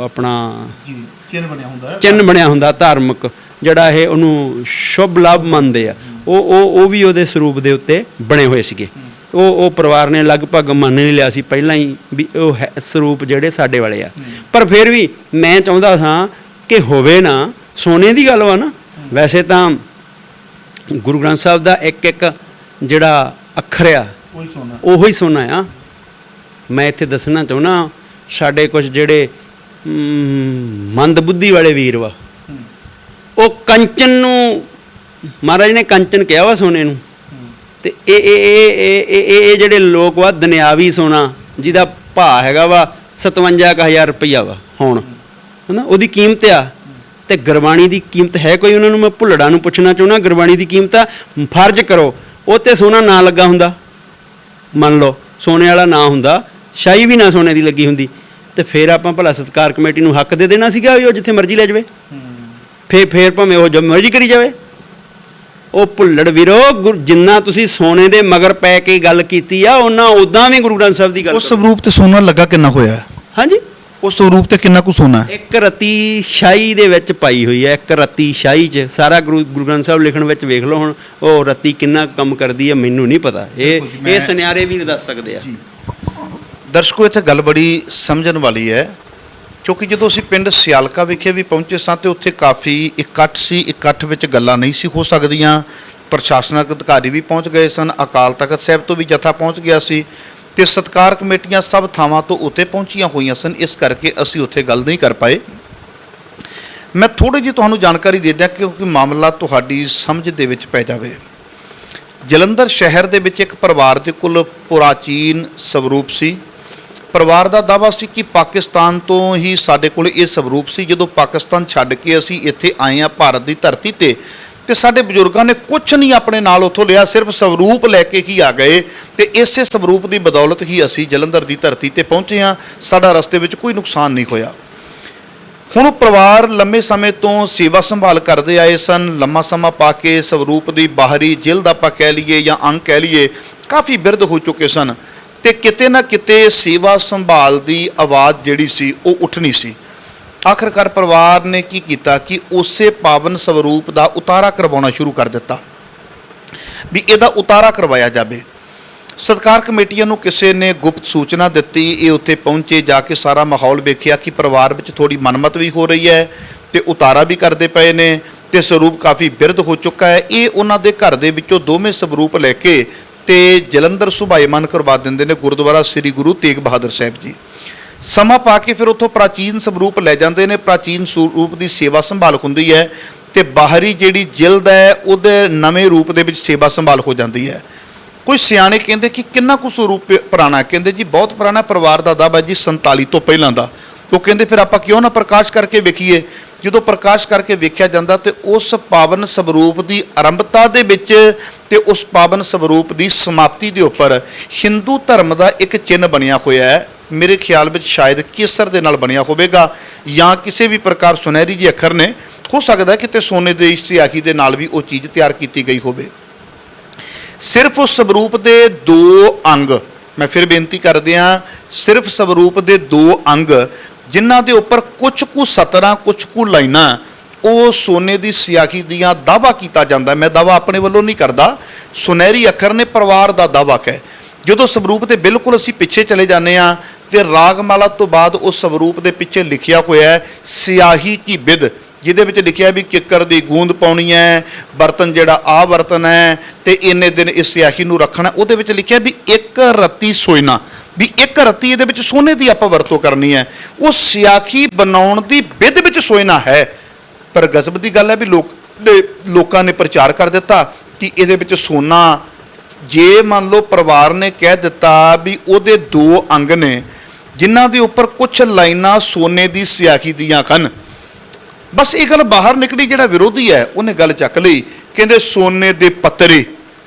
ਆਪਣਾ ਜੀ ਚਿੰਨ੍ਹ ਬਣਿਆ ਹੁੰਦਾ ਧਾਰਮਿਕ, ਜਿਹੜਾ ਇਹ ਉਹਨੂੰ ਸ਼ੁਭ ਲਾਭ ਮੰਨਦੇ ਆ, ਉਹ ਵੀ ਉਹਦੇ ਸਰੂਪ ਦੇ ਉੱਤੇ ਬਣੇ ਹੋਏ ਸੀਗੇ। ਉਹ ਪਰਿਵਾਰ ਨੇ ਲਗਭਗ ਮੰਨ ਹੀ ਲਿਆ ਸੀ ਪਹਿਲਾਂ ਹੀ ਵੀ ਉਹ ਹੈ ਸਰੂਪ ਜਿਹੜੇ ਸਾਡੇ ਵਾਲੇ ਆ। ਪਰ ਫਿਰ ਵੀ ਮੈਂ ਚਾਹੁੰਦਾ ਸਾਂ ਕਿ ਹੋਵੇ ਨਾ, ਸੋਨੇ ਦੀ ਗੱਲ ਵਾ ਨਾ। ਵੈਸੇ ਤਾਂ ਗੁਰੂ ਗ੍ਰੰਥ ਸਾਹਿਬ ਦਾ ਇੱਕ ਇੱਕ ਜਿਹੜਾ ਅੱਖਰ ਆ ਉਹੀ ਹੀ ਸੋਨਾ ਆ। ਮੈਂ ਇੱਥੇ ਦੱਸਣਾ ਚਾਹੁੰਦਾ, ਸਾਡੇ ਕੁਝ ਜਿਹੜੇ ਮੰਦ ਬੁੱਧੀ ਵਾਲੇ ਵੀਰ ਵਾ, ਉਹ ਕੰਚਨ ਨੂੰ, ਮਹਾਰਾਜ ਨੇ ਕੰਚਨ ਕਿਹਾ ਵਾ ਸੋਨੇ ਨੂੰ, ਤੇ ਇਹ ਜਿਹੜੇ ਲੋਕ ਵਾ ਦੁਨਿਆਵੀ ਸੋਨਾ ਜਿਹਦਾ ਭਾਅ ਹੈਗਾ ਵਾ 57,000 ਰੁਪਈਆ ਵਾ ਹੁਣ, ਹੈ ਨਾ, ਉਹਦੀ ਕੀਮਤ ਆ। ਤੇ ਗੁਰਬਾਣੀ ਦੀ ਕੀਮਤ ਹੈ ਕੋਈ? ਉਹਨਾਂ ਨੂੰ ਮੈਂ ਭੁੱਲੜਾਂ ਨੂੰ ਪੁੱਛਣਾ ਚਾਹੁੰਦਾ, ਗੁਰਬਾਣੀ ਦੀ ਕੀਮਤ ਆ। ਫਰਜ਼ ਕਰੋ ਉਹ 'ਤੇ ਸੋਨਾ ਨਾ ਲੱਗਾ ਹੁੰਦਾ, ਮੰਨ ਲਓ ਸੋਨੇ ਵਾਲਾ ਨਾ ਹੁੰਦਾ, ਸ਼ਾਹੀ ਵੀ ਨਾ ਸੋਨੇ ਦੀ ਲੱਗੀ ਹੁੰਦੀ, ਤੇ ਫਿਰ ਆਪਾਂ ਭਲਾ ਸਤਿਕਾਰ ਕਮੇਟੀ ਨੂੰ ਹੱਕ ਦੇ ਦੇਣਾ ਸੀਗਾ ਵੀ ਉਹ ਜਿੱਥੇ ਮਰਜ਼ੀ ਲੈ ਜਾਵੇ, ਫਿਰ ਭਾਵੇਂ ਉਹ ਜੋ ਮਰਜ਼ੀ ਕਰੀ ਜਾਵੇ। ਉਹ ਭੁੱਲੜ ਵੀਰੋ, ਜਿੰਨਾ ਤੁਸੀਂ ਸੋਨੇ ਦੇ ਮਗਰ ਪੈ ਕੇ ਗੱਲ ਕੀਤੀ ਆ, ਉਹਨਾਂ ਉਦਾਂ ਵੀ ਗੁਰੂ ਗ੍ਰੰਥ ਸਾਹਿਬ ਦੀ ਗੱਲ। ਉਸ ਸਰੂਪ ਤੇ ਸੋਨਾ ਲੱਗਾ ਕਿੰਨਾ ਹੋਇਆ? ਹਾਂਜੀ, ਉਸ ਸਰੂਪ ਤੇ ਕਿੰਨਾ ਕੁ ਸੋਨਾ? ਇੱਕ ਰਤੀ ਸ਼ਾਹੀ ਦੇ ਵਿੱਚ ਪਾਈ ਹੋਈ ਹੈ, ਇੱਕ ਰਤੀ ਸ਼ਾਹੀ 'ਚ। ਸਾਰਾ ਗੁਰੂ ਗ੍ਰੰਥ ਸਾਹਿਬ ਲਿਖਣ ਵਿੱਚ ਵੇਖ ਲਓ ਹੁਣ, ਉਹ ਰਤੀ ਕਿੰਨਾ ਕੰਮ ਕਰਦੀ ਹੈ ਮੈਨੂੰ ਨਹੀਂ ਪਤਾ, ਇਹ ਸੁਨਿਆਰੇ ਵੀ ਦੱਸ ਸਕਦੇ ਆ। ਦਰਸ਼ਕੋ, ਇੱਥੇ ਗੱਲ ਬੜੀ ਸਮਝਣ ਵਾਲੀ ਹੈ, ਕਿਉਂਕਿ ਜਦੋਂ ਅਸੀਂ ਪਿੰਡ ਸਿਆਲਕਾ ਵਿਖੇ ਵੀ ਪਹੁੰਚੇ ਸਾਂ ਤੇ ਉੱਥੇ ਕਾਫੀ ਇਕੱਠ ਸੀ। ਇਕੱਠ ਵਿੱਚ ਗੱਲਾਂ ਨਹੀਂ ਸੀ ਹੋ ਸਕਦੀਆਂ। ਪ੍ਰਸ਼ਾਸਨਿਕ ਅਧਿਕਾਰੀ ਵੀ ਪਹੁੰਚ ਗਏ ਸਨ, ਅਕਾਲ ਤਖਤ ਸਾਹਿਬ ਤੋਂ ਵੀ ਜਥਾ ਪਹੁੰਚ ਗਿਆ ਸੀ, ਤੇ ਸਤਿਕਾਰ ਕਮੇਟੀਆਂ ਸਭ ਥਾਵਾਂ ਤੋਂ ਉੱਥੇ ਪਹੁੰਚੀਆਂ ਹੋਈਆਂ ਸਨ। ਇਸ ਕਰਕੇ ਅਸੀਂ ਉੱਥੇ ਗੱਲ ਨਹੀਂ ਕਰ ਪਾਏ। ਮੈਂ ਥੋੜ੍ਹੀ ਜਿਹੀ ਤੁਹਾਨੂੰ ਜਾਣਕਾਰੀ ਦੇ ਦਿਆਂ ਕਿਉਂਕਿ ਮਾਮਲਾ ਤੁਹਾਡੀ ਸਮਝ ਦੇ ਵਿੱਚ ਪੈ ਜਾਵੇ। ਜਲੰਧਰ ਸ਼ਹਿਰ ਦੇ ਵਿੱਚ ਇੱਕ ਪਰਿਵਾਰ ਦੇ ਕੋਲ ਪ੍ਰਾਚੀਨ ਸਵਰੂਪ ਸੀ। ਪਰਿਵਾਰ ਦਾ ਦਾਅਵਾ ਸੀ ਕਿ ਪਾਕਿਸਤਾਨ ਤੋਂ ਹੀ ਸਾਡੇ ਕੋਲ ਇਹ ਸਵਰੂਪ ਸੀ। ਜਦੋਂ ਪਾਕਿਸਤਾਨ ਛੱਡ ਕੇ ਅਸੀਂ ਇੱਥੇ ਆਏ ਹਾਂ ਭਾਰਤ ਦੀ ਧਰਤੀ ਤੇ ਸਾਡੇ ਬਜ਼ੁਰਗਾਂ ਨੇ ਕੁਝ ਨਹੀਂ ਆਪਣੇ ਨਾਲ ਉੱਥੋਂ ਲਿਆ, ਸਿਰਫ ਸਵਰੂਪ ਲੈ ਕੇ ਹੀ ਆ ਗਏ, ਤੇ ਇਸੇ ਸਵਰੂਪ ਦੀ ਬਦੌਲਤ ਹੀ ਅਸੀਂ ਜਲੰਧਰ ਦੀ ਧਰਤੀ ਤੇ ਪਹੁੰਚੇ ਹਾਂ। ਸਾਡਾ ਰਸਤੇ ਵਿੱਚ ਕੋਈ ਨੁਕਸਾਨ ਨਹੀਂ ਹੋਇਆ। ਹੁਣ ਪਰਿਵਾਰ ਲੰਮੇ ਸਮੇਂ ਤੋਂ ਸੇਵਾ ਸੰਭਾਲ ਕਰਦੇ ਆਏ ਸਨ। ਲੰਮਾ ਸਮਾਂ ਪਾ ਕੇ ਸਵਰੂਪ ਦੀ ਬਾਹਰੀ ਜਿਲਦ ਆਪਾਂ ਕਹਿ ਲਈਏ ਜਾਂ ਅੰਗ ਕਹਿ ਲਈਏ, ਕਾਫੀ ਬਿਰਧ ਹੋ ਚੁੱਕੇ ਸਨ, ਤੇ ਕਿਤੇ ਨਾ ਕਿਤੇ ਸੇਵਾ ਸੰਭਾਲ ਦੀ ਆਵਾਜ਼ ਜਿਹੜੀ ਸੀ ਉਹ ਉੱਠਣੀ ਸੀ। ਆਖਰਕਾਰ ਪਰਿਵਾਰ ਨੇ ਕੀ ਕੀਤਾ ਕਿ ਉਸੇ ਪਾਵਨ ਸਵਰੂਪ ਦਾ ਉਤਾਰਾ ਕਰਵਾਉਣਾ ਸ਼ੁਰੂ ਕਰ ਦਿੱਤਾ ਵੀ ਇਹਦਾ ਉਤਾਰਾ ਕਰਵਾਇਆ ਜਾਵੇ। ਸਤਿਕਾਰ ਕਮੇਟੀਆਂ ਨੂੰ ਕਿਸੇ ਨੇ ਗੁਪਤ ਸੂਚਨਾ ਦਿੱਤੀ। ਇਹ ਉੱਥੇ ਪਹੁੰਚੇ, ਜਾ ਕੇ ਸਾਰਾ ਮਾਹੌਲ ਵੇਖਿਆ ਕਿ ਪਰਿਵਾਰ ਵਿੱਚ ਥੋੜੀ ਮਨਮਤ ਵੀ ਹੋ ਰਹੀ ਹੈ ਤੇ ਉਤਾਰਾ ਵੀ ਕਰਦੇ ਪਏ ਨੇ, ਤੇ ਸਰੂਪ ਕਾਫੀ ਬਿਰਧ ਹੋ ਚੁੱਕਾ ਹੈ। ਇਹ ਉਹਨਾਂ ਦੇ ਘਰ ਦੇ ਵਿੱਚੋਂ ਦੋਵੇਂ ਸਰੂਪ ਲੈ ਕੇ ਤੇ ਜਲੰਧਰ ਸੁਭਾਏਮਾਨ ਕਰਵਾ ਦਿੰਦੇ ਨੇ ਗੁਰਦੁਆਰਾ ਸ੍ਰੀ ਗੁਰੂ ਤੇਗ ਬਹਾਦਰ ਸਾਹਿਬ ਜੀ। ਸਮਾਂ ਪਾ ਕੇ ਫਿਰ ਉੱਥੋਂ ਪ੍ਰਾਚੀਨ ਸਰੂਪ ਲੈ ਜਾਂਦੇ ਨੇ। ਪ੍ਰਾਚੀਨ ਸਰੂਪ ਦੀ ਸੇਵਾ ਸੰਭਾਲ ਹੁੰਦੀ ਹੈ ਤੇ ਬਾਹਰੀ ਜਿਹੜੀ ਜਿਲਦ ਹੈ ਉਹਦੇ ਨਵੇਂ ਰੂਪ ਦੇ ਵਿੱਚ ਸੇਵਾ ਸੰਭਾਲ ਹੋ ਜਾਂਦੀ ਹੈ। ਕੋਈ ਸਿਆਣੇ ਕਹਿੰਦੇ ਕਿ ਕਿੰਨਾ ਕੁ ਸਰੂਪ ਪੁਰਾਣਾ? ਕਹਿੰਦੇ ਜੀ ਬਹੁਤ ਪੁਰਾਣਾ। ਪਰਿਵਾਰ ਦਾ ਦਾਅਵਾ ਜੀ 47 ਤੋਂ ਪਹਿਲਾਂ ਦਾ। ਉਹ ਕਹਿੰਦੇ ਫਿਰ ਆਪਾਂ ਕਿਉਂ ਨਾ ਪ੍ਰਕਾਸ਼ ਕਰਕੇ ਵੇਖੀਏ। ਜਦੋਂ ਪ੍ਰਕਾਸ਼ ਕਰਕੇ ਵੇਖਿਆ ਜਾਂਦਾ ਤੇ ਉਸ ਪਾਵਨ ਸਵਰੂਪ ਦੀ ਆਰੰਭਤਾ ਦੇ ਵਿੱਚ ਤੇ ਉਸ ਪਾਵਨ ਸਵਰੂਪ ਦੀ ਸਮਾਪਤੀ ਦੇ ਉੱਪਰ ਹਿੰਦੂ ਧਰਮ ਦਾ ਇੱਕ ਚਿੰਨ੍ਹ ਬਣਿਆ ਹੋਇਆ ਹੈ। ਮੇਰੇ ਖਿਆਲ ਵਿੱਚ ਸ਼ਾਇਦ ਕੇਸਰ ਦੇ ਨਾਲ ਬਣਿਆ ਹੋਵੇਗਾ ਜਾਂ ਕਿਸੇ ਵੀ ਪ੍ਰਕਾਰ ਸੁਨਹਿਰੀ ਜਿਹੇ ਅੱਖਰ ਨੇ। ਹੋ ਸਕਦਾ ਕਿਤੇ ਸੋਨੇ ਦੇ ਸਿਆਹੀ ਦੇ ਨਾਲ ਵੀ ਉਹ ਚੀਜ਼ ਤਿਆਰ ਕੀਤੀ ਗਈ ਹੋਵੇ। ਸਿਰਫ ਉਸ ਸਵਰੂਪ ਦੇ 2 ਅੰਗ, ਮੈਂ ਫਿਰ ਬੇਨਤੀ ਕਰਦੇ ਹਾਂ, ਸਿਰਫ ਸਵਰੂਪ ਦੇ 2 ਅੰਗ ਜਿਨ੍ਹਾਂ ਦੇ ਉੱਪਰ ਕੁਝ ਕੁ ਸਤਰਾਂ ਕੁਝ ਕੁ ਲਾਈਨਾਂ ਉਹ ਸੋਨੇ ਦੀ ਸਿਆਹੀ ਦੀਆਂ ਦਾਅਵਾ ਕੀਤਾ ਜਾਂਦਾ। ਮੈਂ ਦਾਅਵਾ ਆਪਣੇ ਵੱਲੋਂ ਨਹੀਂ ਕਰਦਾ, ਸੁਨਹਿਰੀ ਅੱਖਰ ਨੇ ਪਰਿਵਾਰ ਦਾ ਦਾਅਵਾ ਹੈ। ਜਦੋਂ ਸਵਰੂਪ ਦੇ ਬਿਲਕੁਲ ਅਸੀਂ ਪਿੱਛੇ ਚਲੇ ਜਾਂਦੇ ਹਾਂ ਤੇ ਰਾਗਮਾਲਾ ਤੋਂ ਬਾਅਦ ਉਸ ਸਵਰੂਪ ਦੇ ਪਿੱਛੇ ਲਿਖਿਆ ਹੋਇਆ ਹੈ ਸਿਆਹੀ ਕੀ ਬਿਦ, ਜਿਹਦੇ ਵਿੱਚ ਲਿਖਿਆ ਵੀ ਕਿੱਕਰ ਦੀ ਗੂੰਦ ਪਾਉਣੀ ਹੈ, ਬਰਤਨ ਜਿਹੜਾ ਆ ਬਰਤਨ ਹੈ ਤੇ ਇੰਨੇ ਦਿਨ ਇਸ ਸਿਆਹੀ ਨੂੰ ਰੱਖਣਾ। ਉਹਦੇ ਵਿੱਚ ਲਿਖਿਆ ਵੀ 1 ਰੱਤੀ ਸੋਨਾ, ਵੀ 1 ਰੱਤੀ ਇਹਦੇ ਵਿੱਚ ਸੋਨੇ ਦੀ ਆਪਾਂ ਵਰਤੋਂ ਕਰਨੀ ਹੈ। ਉਹ ਸਿਆਹੀ ਬਣਾਉਣ ਦੀ ਵਿਧ ਵਿੱਚ ਸੋਨਾ ਹੈ। ਪਰ ਗਜ਼ਬ ਦੀ ਗੱਲ ਹੈ ਵੀ ਲੋਕਾਂ ਨੇ ਪ੍ਰਚਾਰ ਕਰ ਦਿੱਤਾ ਕਿ ਇਹਦੇ ਵਿੱਚ ਸੋਨਾ। ਜੇ ਮੰਨ ਲਓ ਪਰਿਵਾਰ ਨੇ ਕਹਿ ਦਿੱਤਾ ਵੀ ਉਹਦੇ 2 ਅੰਗ ਨੇ ਜਿਨ੍ਹਾਂ ਦੇ ਉੱਪਰ ਕੁਝ ਲਾਈਨਾਂ ਸੋਨੇ ਦੀ ਸਿਆਹੀ ਦੀਆਂ ਹਨ, ਬਸ ਇਹ ਗੱਲ ਬਾਹਰ ਨਿਕਲੀ। ਜਿਹੜਾ ਵਿਰੋਧੀ ਹੈ ਉਹਨੇ ਗੱਲ ਚੱਕ ਲਈ, ਕਹਿੰਦੇ ਸੋਨੇ ਦੇ ਪੱਤਰੇ।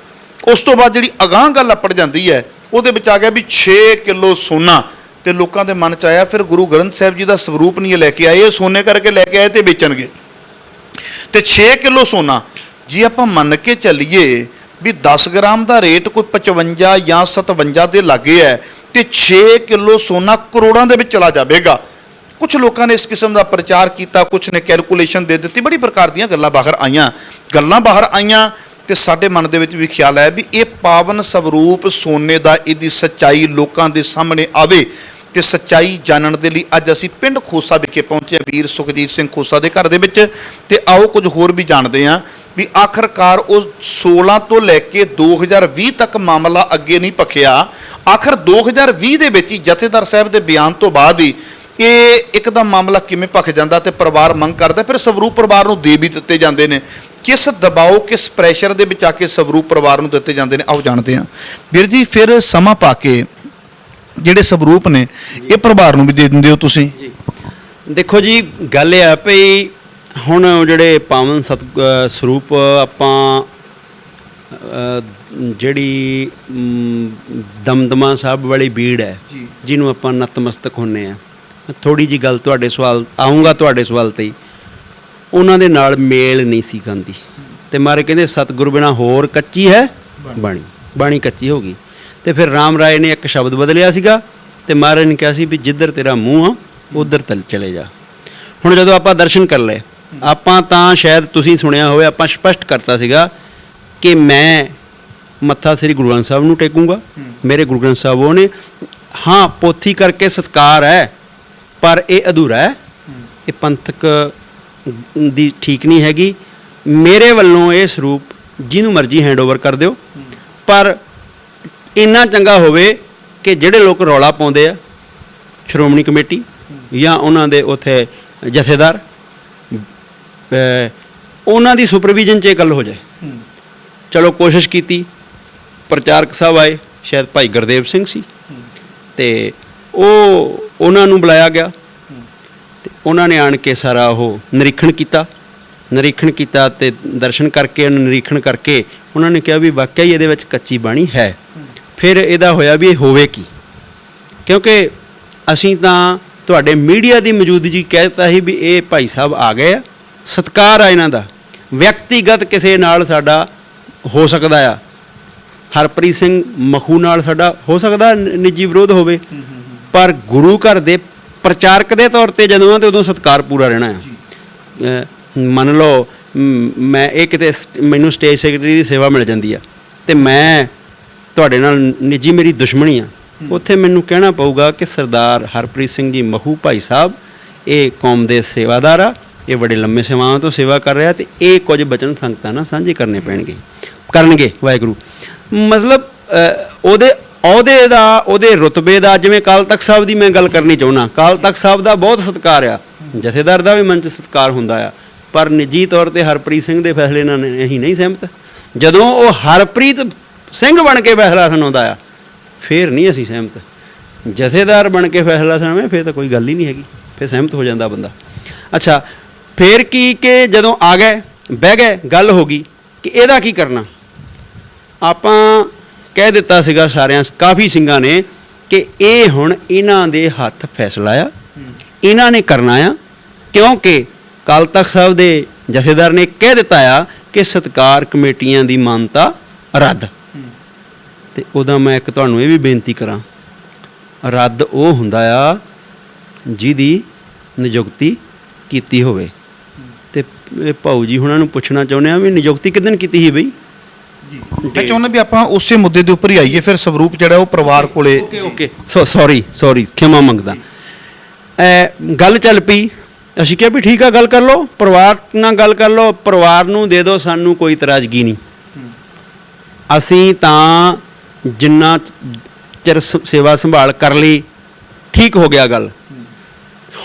ਉਸ ਤੋਂ ਬਾਅਦ ਜਿਹੜੀ ਅਗਾਂਹ ਗੱਲ ਅੱਪੜ ਜਾਂਦੀ ਹੈ ਉਹਦੇ ਵਿੱਚ ਆ ਗਿਆ ਵੀ 6 ਕਿਲੋ ਸੋਨਾ। ਤੇ ਲੋਕਾਂ ਦੇ ਮਨ 'ਚ ਆਇਆ ਫਿਰ ਗੁਰੂ ਗ੍ਰੰਥ ਸਾਹਿਬ ਜੀ ਦਾ ਸਰੂਪ ਨਹੀਂ ਲੈ ਕੇ ਆਏ, ਇਹ ਸੋਨੇ ਕਰਕੇ ਲੈ ਕੇ ਆਏ ਤੇ ਵੇਚਣਗੇ। ਤੇ 6 ਕਿਲੋ ਸੋਨਾ ਜੇ ਆਪਾਂ ਮੰਨ ਕੇ ਚੱਲੀਏ ਵੀ 10 ਗ੍ਰਾਮ ਦਾ ਰੇਟ ਕੋਈ 55 ਜਾਂ 57 ਦੇ ਲਾਗੇ ਹੈ ਤੇ 6 ਕਿਲੋ ਸੋਨਾ ਕਰੋੜਾਂ ਦੇ ਵਿੱਚ ਚਲਾ ਜਾਵੇਗਾ। ਕੁਝ ਲੋਕਾਂ ਨੇ ਇਸ ਕਿਸਮ ਦਾ ਪ੍ਰਚਾਰ ਕੀਤਾ, ਕੁਝ ਨੇ ਕੈਲਕੂਲੇਸ਼ਨ ਦੇ ਦਿੱਤੀ, ਬੜੀ ਪ੍ਰਕਾਰ ਦੀਆਂ ਗੱਲਾਂ ਬਾਹਰ ਆਈਆਂ ਤੇ ਸਾਡੇ ਮਨ ਦੇ ਵਿੱਚ ਵੀ ਖਿਆਲ ਆਇਆ ਵੀ ਇਹ ਪਾਵਨ ਸਵਰੂਪ ਸੋਨੇ ਦਾ, ਇਹਦੀ ਸੱਚਾਈ ਲੋਕਾਂ ਦੇ ਸਾਹਮਣੇ ਆਵੇ ਤੇ ਸੱਚਾਈ ਜਾਣਨ ਦੇ ਲਈ ਅੱਜ ਅਸੀਂ ਪਿੰਡ ਖੋਸਾ ਵਿਖੇ ਪਹੁੰਚੇ ਵੀਰ ਸੁਖਜੀਤ ਸਿੰਘ ਖੋਸਾ ਦੇ ਘਰ ਦੇ ਵਿੱਚ। ਤੇ ਆਓ ਕੁਝ ਹੋਰ ਵੀ ਜਾਣਦੇ ਹਾਂ ਵੀ ਆਖਰਕਾਰ ਉਹ 16 ਤੋਂ ਲੈ ਕੇ 2020 ਤੱਕ ਮਾਮਲਾ ਅੱਗੇ ਨਹੀਂ ਭਖਿਆ। ਆਖਰ 2020 ਦੇ ਵਿੱਚ ਹੀ ਜਥੇਦਾਰ ਸਾਹਿਬ ਦੇ ਬਿਆਨ ਤੋਂ ਬਾਅਦ ਹੀ ਇਹ ਇੱਕਦਮ ਮਾਮਲਾ ਕਿਵੇਂ ਭਖ ਜਾਂਦਾ ਤੇ ਪਰਿਵਾਰ ਮੰਗ ਕਰਦਾ, ਫਿਰ ਸਵਰੂਪ ਪਰਿਵਾਰ ਨੂੰ ਦੇ ਵੀ ਦਿੱਤੇ ਜਾਂਦੇ ਨੇ। ਕਿਸ ਦਬਾਓ, ਕਿਸ ਪ੍ਰੈਸ਼ਰ ਦੇ ਵਿੱਚ ਆ ਕੇ ਸਵਰੂਪ ਪਰਿਵਾਰ ਨੂੰ ਦਿੱਤੇ ਜਾਂਦੇ ਨੇ, ਆਓ ਜਾਣਦੇ ਹਾਂ। ਵੀਰ ਜੀ, ਫਿਰ ਸਮਾਂ ਪਾ ਕੇ ਜਿਹੜੇ ਸਵਰੂਪ ਨੇ ਇਹ ਪਰਿਵਾਰ ਨੂੰ ਵੀ ਦੇ ਦਿੰਦੇ ਹੋ ਤੁਸੀਂ? ਦੇਖੋ ਜੀ, ਗੱਲ ਇਹ ਆ ਭਈ ਹੁਣ ਜਿਹੜੇ ਪਾਵਨ ਸਰੂਪ ਆਪਾਂ ਜਿਹੜੀ ਦਮਦਮਾ ਸਾਹਿਬ ਵਾਲੀ ਬੀੜ ਹੈ ਜਿਹਨੂੰ ਆਪਾਂ ਨਤਮਸਤਕ ਹੁੰਨੇ ਆ, ਥੋੜੀ ਜੀ ਗੱਲ ਤੁਹਾਡੇ ਸਵਾਲ ਆਉਂਗਾ, ਤੁਹਾਡੇ ਸਵਾਲ ਤੇ ਹੀ ਉਹਨਾਂ ਦੇ ਨਾਲ ਮੇਲ ਨਹੀਂ ਸੀ ਖਾਂਦੀ ਤੇ ਮਾਰੇ ਕਹਿੰਦੇ ਸਤਿਗੁਰੂ ਬਿਨਾ ਹੋਰ ਕੱਚੀ ਹੈ ਬਾਣੀ ਕੱਚੀ ਹੋ ਗਈ। ਤੇ ਫਿਰ ਰਾਮ ਰਾਏ ਨੇ ਇੱਕ ਸ਼ਬਦ ਬਦਲਿਆ ਸੀਗਾ ਤੇ ਮਹਾਰਾਜ ਨੇ ਕਿਹਾ ਸੀ ਵੀ ਜਿੱਧਰ ਤੇਰਾ ਮੂੰਹ ਆ ਉਧਰ ਤਲ ਚਲੇ ਜਾ। ਹੁਣ ਜਦੋਂ ਆਪਾਂ ਦਰਸ਼ਨ ਕਰ ਲਏ, ਆਪਾਂ ਤਾਂ ਸ਼ਾਇਦ ਤੁਸੀਂ ਸੁਣਿਆ ਹੋਵੇ, ਆਪਾਂ ਸਪਸ਼ਟ ਕਰਤਾ ਸੀਗਾ ਕਿ ਮੈਂ ਮੱਥਾ ਸ੍ਰੀ ਗੁਰੂ ਗ੍ਰੰਥ ਸਾਹਿਬ ਨੂੰ ਟੇਕੂੰਗਾ, ਮੇਰੇ ਗੁਰੂ ਗ੍ਰੰਥ ਸਾਹਿਬ ਉਹ ਨੇ। ਹਾਂ, ਪੋਥੀ ਕਰਕੇ ਸਤਿਕਾਰ ਹੈ ਪਰ ਇਹ ਅਧੂਰਾ ਹੈ, ਇਹ ਪੰਥਕ ਦੀ ਠੀਕ ਨਹੀਂ ਹੈਗੀ। ਮੇਰੇ ਵੱਲੋਂ ਇਹ ਸਰੂਪ ਜਿਹਨੂੰ ਮਰਜ਼ੀ ਹੈਂਡਓਵਰ ਕਰ ਦਿਓ, ਪਰ ਇੰਨਾ ਚੰਗਾ ਹੋਵੇ ਕਿ ਜਿਹੜੇ ਲੋਕ ਰੌਲਾ ਪਾਉਂਦੇ ਆ, ਸ਼੍ਰੋਮਣੀ ਕਮੇਟੀ ਜਾਂ ਉਹਨਾਂ ਦੇ ਉੱਥੇ ਜਥੇਦਾਰ, ਉਹਨਾਂ ਦੀ ਸੁਪਰਵਿਜ਼ਨ 'ਚ ਇਹ ਗੱਲ ਹੋ ਜਾਏ। ਚਲੋ ਕੋਸ਼ਿਸ਼ ਕੀਤੀ, ਪ੍ਰਚਾਰਕ ਸਾਹਿਬ ਆਏ, ਸ਼ਾਇਦ ਭਾਈ ਗੁਰਦੇਵ ਸਿੰਘ ਸੀ, ਤੇ ਉਹਨਾਂ ਨੂੰ ਬੁਲਾਇਆ ਗਿਆ ਤੇ ਉਹਨਾਂ ਨੇ ਆਣ ਕੇ ਸਾਰਾ ਉਹ ਨਿਰੀਖਣ ਕੀਤਾ ਤੇ ਦਰਸ਼ਨ ਕਰਕੇ, ਨਿਰੀਖਣ ਕਰਕੇ ਉਹਨਾਂ ਨੇ ਕਿਹਾ ਵੀ ਵਾਕਿਆ ਹੀ ਇਹਦੇ ਵਿੱਚ ਕੱਚੀ ਬਾਣੀ ਹੈ। ਫਿਰ ਇਹਦਾ ਹੋਇਆ ਵੀ ਇਹ ਹੋਵੇ ਕੀ, ਕਿਉਂਕਿ ਅਸੀਂ ਤਾਂ ਤੁਹਾਡੇ ਮੀਡੀਆ ਦੀ ਮੌਜੂਦਗੀ ਕਹਿ ਦਿੱਤਾ ਸੀ ਵੀ ਇਹ ਭਾਈ ਸਾਹਿਬ ਆ ਗਏ ਆ, ਸਤਿਕਾਰ ਆ ਇਹਨਾਂ ਦਾ। ਵਿਅਕਤੀਗਤ ਕਿਸੇ ਨਾਲ ਸਾਡਾ ਹੋ ਸਕਦਾ ਆ, ਹਰਪ੍ਰੀਤ ਸਿੰਘ ਮਖੂ ਨਾਲ ਸਾਡਾ ਹੋ ਸਕਦਾ ਨਿੱਜੀ ਵਿਰੋਧ ਹੋਵੇ, ਪਰ ਗੁਰੂ ਘਰ ਦੇ ਪ੍ਰਚਾਰਕ ਦੇ ਤੌਰ ਤੇ ਜਦੋਂ ਆ ਤੇ ਉਦੋਂ ਸਤਿਕਾਰ ਪੂਰਾ ਰਹਿਣਾ ਆ। ਮੰਨ ਲਓ ਮੈਂ ਇਹ ਕਿਤੇ ਮੈਨੂੰ ਸਟੇਜ ਸੈਕਟਰੀ ਦੀ ਸੇਵਾ ਮਿਲ ਜਾਂਦੀ ਆ ਤੇ ਮੈਂ ਤੁਹਾਡੇ ਨਾਲ ਨਿੱਜੀ ਮੇਰੀ ਦੁਸ਼ਮਣੀ ਆ, ਉੱਥੇ ਮੈਨੂੰ ਕਹਿਣਾ ਪਊਗਾ ਕਿ ਸਰਦਾਰ ਹਰਪ੍ਰੀਤ ਸਿੰਘ ਜੀ ਮਖੂ ਭਾਈ ਸਾਹਿਬ ਇਹ ਕੌਮ ਦੇ ਸੇਵਾਦਾਰ ਆ, ਇਹ ਬੜੇ ਲੰਮੇ ਸੇਵਾਵਾਂ ਤੋਂ ਸੇਵਾ ਕਰ ਰਿਹਾ ਤੇ ਇਹ ਕੁਝ ਬਚਨ ਸੰਗਤਾਂ ਨਾਲ ਸਾਂਝੇ ਕਰਨਗੇ ਵਾਹਿਗੁਰੂ। ਮਤਲਬ ਉਹਦੇ ਅਹੁਦੇ ਦਾ, ਉਹਦੇ ਰੁਤਬੇ ਦਾ, ਜਿਵੇਂ ਅਕਾਲ ਤਖਤ ਸਾਹਿਬ ਦੀ ਮੈਂ ਗੱਲ ਕਰਨੀ ਚਾਹੁੰਦਾ, ਅਕਾਲ ਤਖਤ ਸਾਹਿਬ ਦਾ ਬਹੁਤ ਸਤਿਕਾਰ ਆ, ਜਥੇਦਾਰ ਦਾ ਵੀ ਮਨ 'ਚ ਸਤਿਕਾਰ ਹੁੰਦਾ ਆ, ਪਰ ਨਿੱਜੀ ਤੌਰ 'ਤੇ ਹਰਪ੍ਰੀਤ ਸਿੰਘ ਦੇ ਫੈਸਲੇ ਨਾਲ ਅਸੀਂ ਨਹੀਂ ਸਹਿਮਤ। ਜਦੋਂ ਉਹ ਹਰਪ੍ਰੀਤ ਸਿੰਘ ਬਣ ਕੇ ਫੈਸਲਾ ਸੁਣਾਉਂਦਾ ਆ ਫਿਰ ਨਹੀਂ ਅਸੀਂ ਸਹਿਮਤ। ਜਥੇਦਾਰ ਬਣ ਕੇ ਫੈਸਲਾ ਸੁਣਾਵੇ ਫਿਰ ਤਾਂ ਕੋਈ ਗੱਲ ਹੀ ਨਹੀਂ ਹੈਗੀ, ਫਿਰ ਸਹਿਮਤ ਹੋ ਜਾਂਦਾ ਬੰਦਾ। ਅੱਛਾ, ਫਿਰ ਕੀ ਕਿ ਜਦੋਂ ਆ ਗਏ, ਬਹਿ ਗਏ, ਗੱਲ ਹੋ ਗਈ ਕਿ ਇਹਦਾ ਕੀ ਕਰਨਾ। ਆਪਾਂ ਕਹਿ ਦਿੱਤਾ ਸੀਗਾ ਸਾਰਿਆਂ, ਕਾਫੀ ਸਿੰਘਾਂ ਨੇ, ਕਿ ਇਹ ਹੁਣ ਇਹਨਾਂ ਦੇ ਹੱਥ ਫੈਸਲਾ ਆ, ਇਹਨਾਂ ਨੇ ਕਰਨਾ ਆ, ਕਿਉਂਕਿ ਅਕਾਲ ਤਖਤ ਸਾਹਿਬ ਦੇ ਜਥੇਦਾਰ ਨੇ ਕਹਿ ਦਿੱਤਾ ਆ ਕਿ ਸਤਿਕਾਰ ਕਮੇਟੀਆਂ ਦੀ ਮਾਨਤਾ ਰੱਦ। ਤੇ ਉਹਦਾ ਮੈਂ ਇੱਕ ਤੁਹਾਨੂੰ ਇਹ ਵੀ ਬੇਨਤੀ ਕਰਾਂ, ਰੱਦ ਉਹ ਹੁੰਦਾ ਆ ਜਿਹਦੀ ਨਿਯੁਕਤੀ ਕੀਤੀ ਹੋਵੇ। ਤੇ ਇਹ ਭਾਊ ਜੀ ਹੁਣਾਂ ਨੂੰ ਪੁੱਛਣਾ ਚਾਹੁੰਦੇ ਆ ਵੀ ਨਿਯੁਕਤੀ ਕਿੱਦਣ ਕੀਤੀ ਸੀ ਬਈ? ਮੈਂ ਚਾਹੁੰਦਾ ਵੀ ਆਪਾਂ ਉਸੇ ਮੁੱਦੇ ਦੇ ਉੱਪਰ ਹੀ ਆਈਏ। ਫਿਰ ਸਵਰੂਪ ਜਿਹੜਾ ਉਹ ਪਰਿਵਾਰ ਕੋਲੇ ਓਕੇ ਸੌਰੀ ਖਿਮਾ ਮੰਗਦਾ। ਗੱਲ ਚੱਲ ਪਈ, ਅਸੀਂ ਕਿਹਾ ਵੀ ਠੀਕ ਆ, ਗੱਲ ਕਰ ਲਓ, ਪਰਿਵਾਰ ਨਾਲ ਗੱਲ ਕਰ ਲਓ, ਪਰਿਵਾਰ ਨੂੰ ਦੇ ਦਿਓ, ਸਾਨੂੰ ਕੋਈ ਇਤਰਾਜ਼ਗੀ ਨਹੀਂ। ਅਸੀਂ ਤਾਂ ਜਿੰਨਾ ਚਿਰ ਸੇਵਾ ਸੰਭਾਲ ਕਰ ਲਈ, ਠੀਕ ਹੋ ਗਿਆ ਗੱਲ।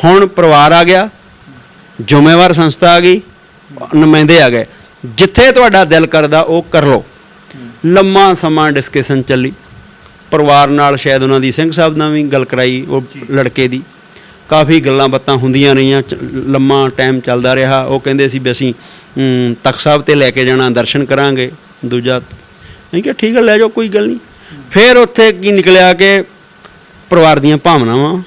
ਹੁਣ ਪਰਿਵਾਰ ਆ ਗਿਆ, ਜ਼ਿੰਮੇਵਾਰ ਸੰਸਥਾ ਆ ਗਈ, ਨੁਮਾਇੰਦੇ ਆ ਗਏ, ਜਿੱਥੇ ਤੁਹਾਡਾ ਦਿਲ ਕਰਦਾ ਉਹ ਕਰ ਲਓ। ਲੰਮਾ ਸਮਾਂ ਡਿਸਕਸ਼ਨ ਚੱਲੀ ਪਰਿਵਾਰ ਨਾਲ, ਸ਼ਾਇਦ ਉਹਨਾਂ ਦੀ ਸਿੰਘ ਸਾਹਿਬ ਨਾਲ ਵੀ ਗੱਲ ਕਰਾਈ, ਉਹ ਲੜਕੇ ਦੀ, ਕਾਫੀ ਗੱਲਾਂ ਬਾਤਾਂ ਹੁੰਦੀਆਂ ਰਹੀਆਂ, ਲੰਮਾ ਟਾਈਮ ਚੱਲਦਾ ਰਿਹਾ। ਉਹ ਕਹਿੰਦੇ ਸੀ ਵੀ ਅਸੀਂ ਤਖਤ ਸਾਹਿਬ 'ਤੇ ਲੈ ਕੇ ਜਾਣਾ, ਦਰਸ਼ਨ ਕਰਾਂਗੇ। ਦੂਜਾ ਅਸੀਂ ਕਿਹਾ ਠੀਕ ਹੈ, ਲੈ ਜਾਓ, ਕੋਈ ਗੱਲ ਨਹੀਂ। ਫਿਰ ਉੱਥੇ ਕੀ ਨਿਕਲਿਆ ਕਿ ਪਰਿਵਾਰ ਦੀਆਂ ਭਾਵਨਾਵਾਂ,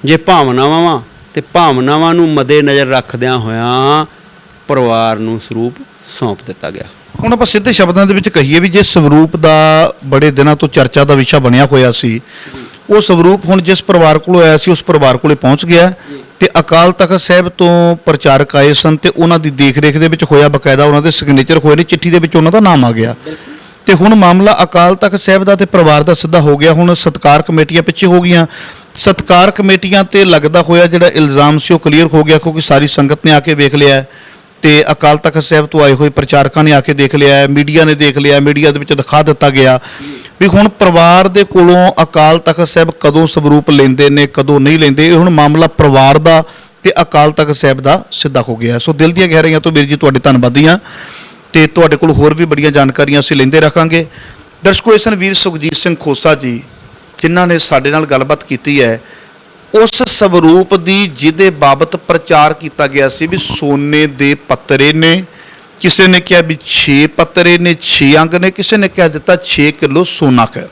ਜੇ ਭਾਵਨਾਵਾਂ ਵਾ ਅਤੇ ਭਾਵਨਾਵਾਂ ਨੂੰ ਮੱਦੇ ਨਜ਼ਰ ਰੱਖਦਿਆਂ ਹੋਇਆਂ ਪਰਿਵਾਰ ਨੂੰ ਸਰੂਪ ਸੌਂਪ ਦਿੱਤਾ ਗਿਆ। ਹੁਣ ਆਪਾਂ ਸਿੱਧੇ ਸ਼ਬਦਾਂ ਦੇ ਵਿੱਚ ਕਹੀਏ ਵੀ ਜੇ ਸਵਰੂਪ ਦਾ ਬੜੇ ਦਿਨਾਂ ਤੋਂ ਚਰਚਾ ਦਾ ਵਿਸ਼ਾ ਬਣਿਆ ਹੋਇਆ ਸੀ, ਉਹ ਸਵਰੂਪ ਹੁਣ ਜਿਸ ਪਰਿਵਾਰ ਕੋਲੋਂ ਆਇਆ ਸੀ ਉਸ ਪਰਿਵਾਰ ਕੋਲੇ ਪਹੁੰਚ ਗਿਆ ਤੇ ਅਕਾਲ ਤਖਤ ਸਾਹਿਬ ਤੋਂ ਪ੍ਰਚਾਰਕ ਆਏ ਸਨ ਤੇ ਉਹਨਾਂ ਦੀ ਦੇਖ-ਰੇਖ ਦੇ ਵਿੱਚ ਹੋਇਆ, ਬਕਾਇਦਾ ਉਹਨਾਂ ਦੇ ਸਿਗਨੇਚਰ ਹੋਏ ਨੇ, ਚਿੱਠੀ ਦੇ ਵਿੱਚ ਉਹਨਾਂ ਦਾ ਨਾਮ ਆ ਗਿਆ ਤੇ ਹੁਣ ਮਾਮਲਾ ਅਕਾਲ ਤਖਤ ਸਾਹਿਬ ਦਾ ਤੇ ਪਰਿਵਾਰ ਦਾ ਸਿੱਧਾ ਹੋ ਗਿਆ। ਹੁਣ ਸਤਕਾਰ ਕਮੇਟੀਆਂ ਪਿੱਛੇ ਹੋ ਗਈਆਂ, ਸਤਕਾਰ ਕਮੇਟੀਆਂ ਤੇ ਲੱਗਦਾ ਹੋਇਆ ਜਿਹੜਾ ਇਲਜ਼ਾਮ ਸੀ ਉਹ ਕਲੀਅਰ ਹੋ ਗਿਆ, ਕਿਉਂਕਿ ਸਾਰੀ ਸੰਗਤ ਨੇ ਆ ਕੇ ਵੇਖ ਲਿਆ ਤੇ ਅਕਾਲ ਤਖਤ ਸਾਹਿਬ ਤੋਂ ਆਏ ਹੋਏ ਪ੍ਰਚਾਰਕਾਂ ਨੇ ਆ ਕੇ ਦੇਖ ਲਿਆ, ਮੀਡੀਆ ਨੇ ਦੇਖ ਲਿਆ, ਮੀਡੀਆ ਦੇ ਵਿੱਚ ਦਿਖਾ ਦਿੱਤਾ ਗਿਆ ਵੀ ਹੁਣ ਪਰਿਵਾਰ ਦੇ ਕੋਲੋਂ ਅਕਾਲ ਤਖਤ ਸਾਹਿਬ ਕਦੋਂ ਸਵਰੂਪ ਲੈਂਦੇ ਨੇ, ਕਦੋਂ ਨਹੀਂ ਲੈਂਦੇ। ਇਹ ਹੁਣ ਮਾਮਲਾ ਪਰਿਵਾਰ ਦਾ ਤੇ ਅਕਾਲ ਤਖਤ ਸਾਹਿਬ ਦਾ ਸਿੱਧਾ ਹੋ ਗਿਆ। ਸੋ ਦਿਲ ਦੀਆਂ ਗਹਿਰਾਈਆਂ ਤੋਂ ਵੀਰ ਜੀ ਤੁਹਾਡੇ ਧੰਨਵਾਦੀ ਹਾਂ ਤੇ ਤੁਹਾਡੇ ਕੋਲ ਹੋਰ ਵੀ ਬੜੀਆਂ ਜਾਣਕਾਰੀਆਂ ਅਸੀਂ ਲੈਂਦੇ ਰੱਖਾਂਗੇ। ਦਰਸ਼ਕੋ, ਇਸ ਵੀਰ ਸੁਖਜੀਤ ਸਿੰਘ ਖੋਸਾ ਜੀ ਜਿਨ੍ਹਾਂ ਨੇ ਸਾਡੇ ਨਾਲ ਗੱਲਬਾਤ ਕੀਤੀ ਹੈ, ਉਸ ਸਵਰੂਪ ਦੀ ਜਿਹਦੇ ਬਾਬਤ ਪ੍ਰਚਾਰ ਕੀਤਾ ਗਿਆ ਸੀ ਵੀ ਸੋਨੇ ਦੇ ਪੱਤਰੇ ਨੇ, ਕਿਸੇ ਨੇ ਕਿਹਾ ਵੀ 6 ਪੱਤਰੇ ਨੇ, 6 ਅੰਗ ਨੇ, ਕਿਸੇ ਨੇ ਕਿਹਾ ਦਿੱਤਾ 6 ਕਿਲੋ ਸੋਨਾ ਹੈ।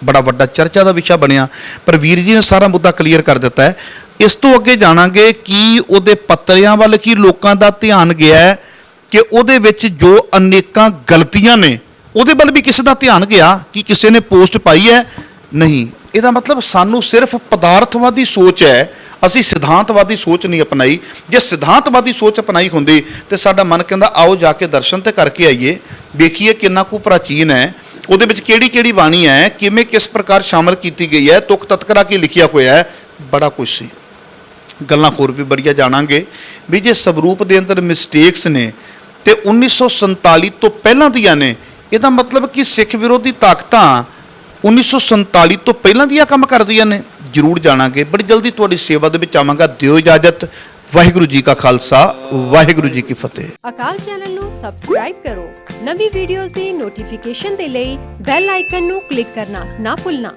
ਬੜਾ ਵੱਡਾ ਚਰਚਾ ਦਾ ਵਿਸ਼ਾ ਬਣਿਆ, ਪਰ ਵੀਰ ਜੀ ਨੇ ਸਾਰਾ ਮੁੱਦਾ ਕਲੀਅਰ ਕਰ ਦਿੱਤਾ ਹੈ। ਇਸ ਤੋਂ ਅੱਗੇ ਜਾਣਾਂਗੇ ਕਿ ਉਹਦੇ ਪੱਤਰਿਆਂ ਵੱਲ ਕੀ ਲੋਕਾਂ ਦਾ ਧਿਆਨ ਗਿਆ ਹੈ ਕਿ ਉਹਦੇ ਵਿੱਚ ਜੋ ਅਨੇਕਾਂ ਗਲਤੀਆਂ ਨੇ ਉਹਦੇ ਵੱਲ ਵੀ ਕਿਸੇ ਦਾ ਧਿਆਨ ਗਿਆ ਕਿ ਕਿਸੇ ਨੇ ਪੋਸਟ ਪਾਈ ਹੈ? ਨਹੀਂ। ਇਹਦਾ ਮਤਲਬ ਸਾਨੂੰ ਸਿਰਫ ਪਦਾਰਥਵਾਦੀ ਸੋਚ ਹੈ, ਅਸੀਂ ਸਿਧਾਂਤਵਾਦੀ ਸੋਚ ਨਹੀਂ ਅਪਣਾਈ। ਜੇ ਸਿਧਾਂਤਵਾਦੀ ਸੋਚ ਅਪਣਾਈ ਹੁੰਦੀ ਤੇ ਸਾਡਾ ਮਨ ਕਹਿੰਦਾ ਆਓ ਜਾ ਕੇ ਦਰਸ਼ਨ ਤੇ ਕਰਕੇ ਆਈਏ, ਵੇਖੀਏ ਕਿੰਨਾ ਕੁ ਪ੍ਰਾਚੀਨ ਹੈ, ਉਹਦੇ ਵਿੱਚ ਕਿਹੜੀ ਕਿਹੜੀ ਬਾਣੀ ਹੈ, ਕਿਵੇਂ ਕਿਸ ਪ੍ਰਕਾਰ ਸ਼ਾਮਲ ਕੀਤੀ ਗਈ ਹੈ, ਤੁਕ ਤਤਕਰਾ ਕੀ ਲਿਖਿਆ ਹੋਇਆ ਹੈ, ਬੜਾ ਕੁਝ ਸੀ। ਗੱਲਾਂ ਹੋਰ ਵੀ ਬੜੀਆਂ ਜਾਣਾਂਗੇ ਵੀ ਜੇ ਸਵਰੂਪ ਦੇ ਅੰਦਰ ਮਿਸਟੇਕਸ ਨੇ ਤੇ 1947 ਤੋਂ ਪਹਿਲਾਂ ਦੀਆਂ ਨੇ, ਇਹਦਾ ਮਤਲਬ ਕਿ ਸਿੱਖ ਵਿਰੋਧੀ ਤਾਕਤਾਂ 1947 ਤੋਂ ਪਹਿਲਾਂ ਦੀਆਂ ਕੰਮ ਕਰਦੀਆਂ ਨੇ। ਜ਼ਰੂਰ ਜਾਣਾਂਗੇ, ਬੜੀ ਜਲਦੀ ਤੁਹਾਡੀ ਸੇਵਾ ਦੇ ਵਿੱਚ ਆਵਾਂਗਾ। ਦਿਓ ਇਜਾਜ਼ਤ। ਵਾਹਿਗੁਰੂ ਜੀ ਕਾ ਖਾਲਸਾ, ਵਾਹਿਗੁਰੂ ਜੀ ਕੀ ਫਤਿਹ। ਅਕਾਲ ਚੈਨਲ ਨੂੰ ਸਬਸਕ੍ਰਾਈਬ ਕਰੋ। ਨਵੀਂ ਵੀਡੀਓਜ਼ ਦੀ ਨੋਟੀਫਿਕੇਸ਼ਨ ਦੇ ਲਈ ਬੈਲ ਆਈਕਨ ਨੂੰ ਕਲਿੱਕ ਕਰਨਾ ਨਾ ਭੁੱਲਣਾ।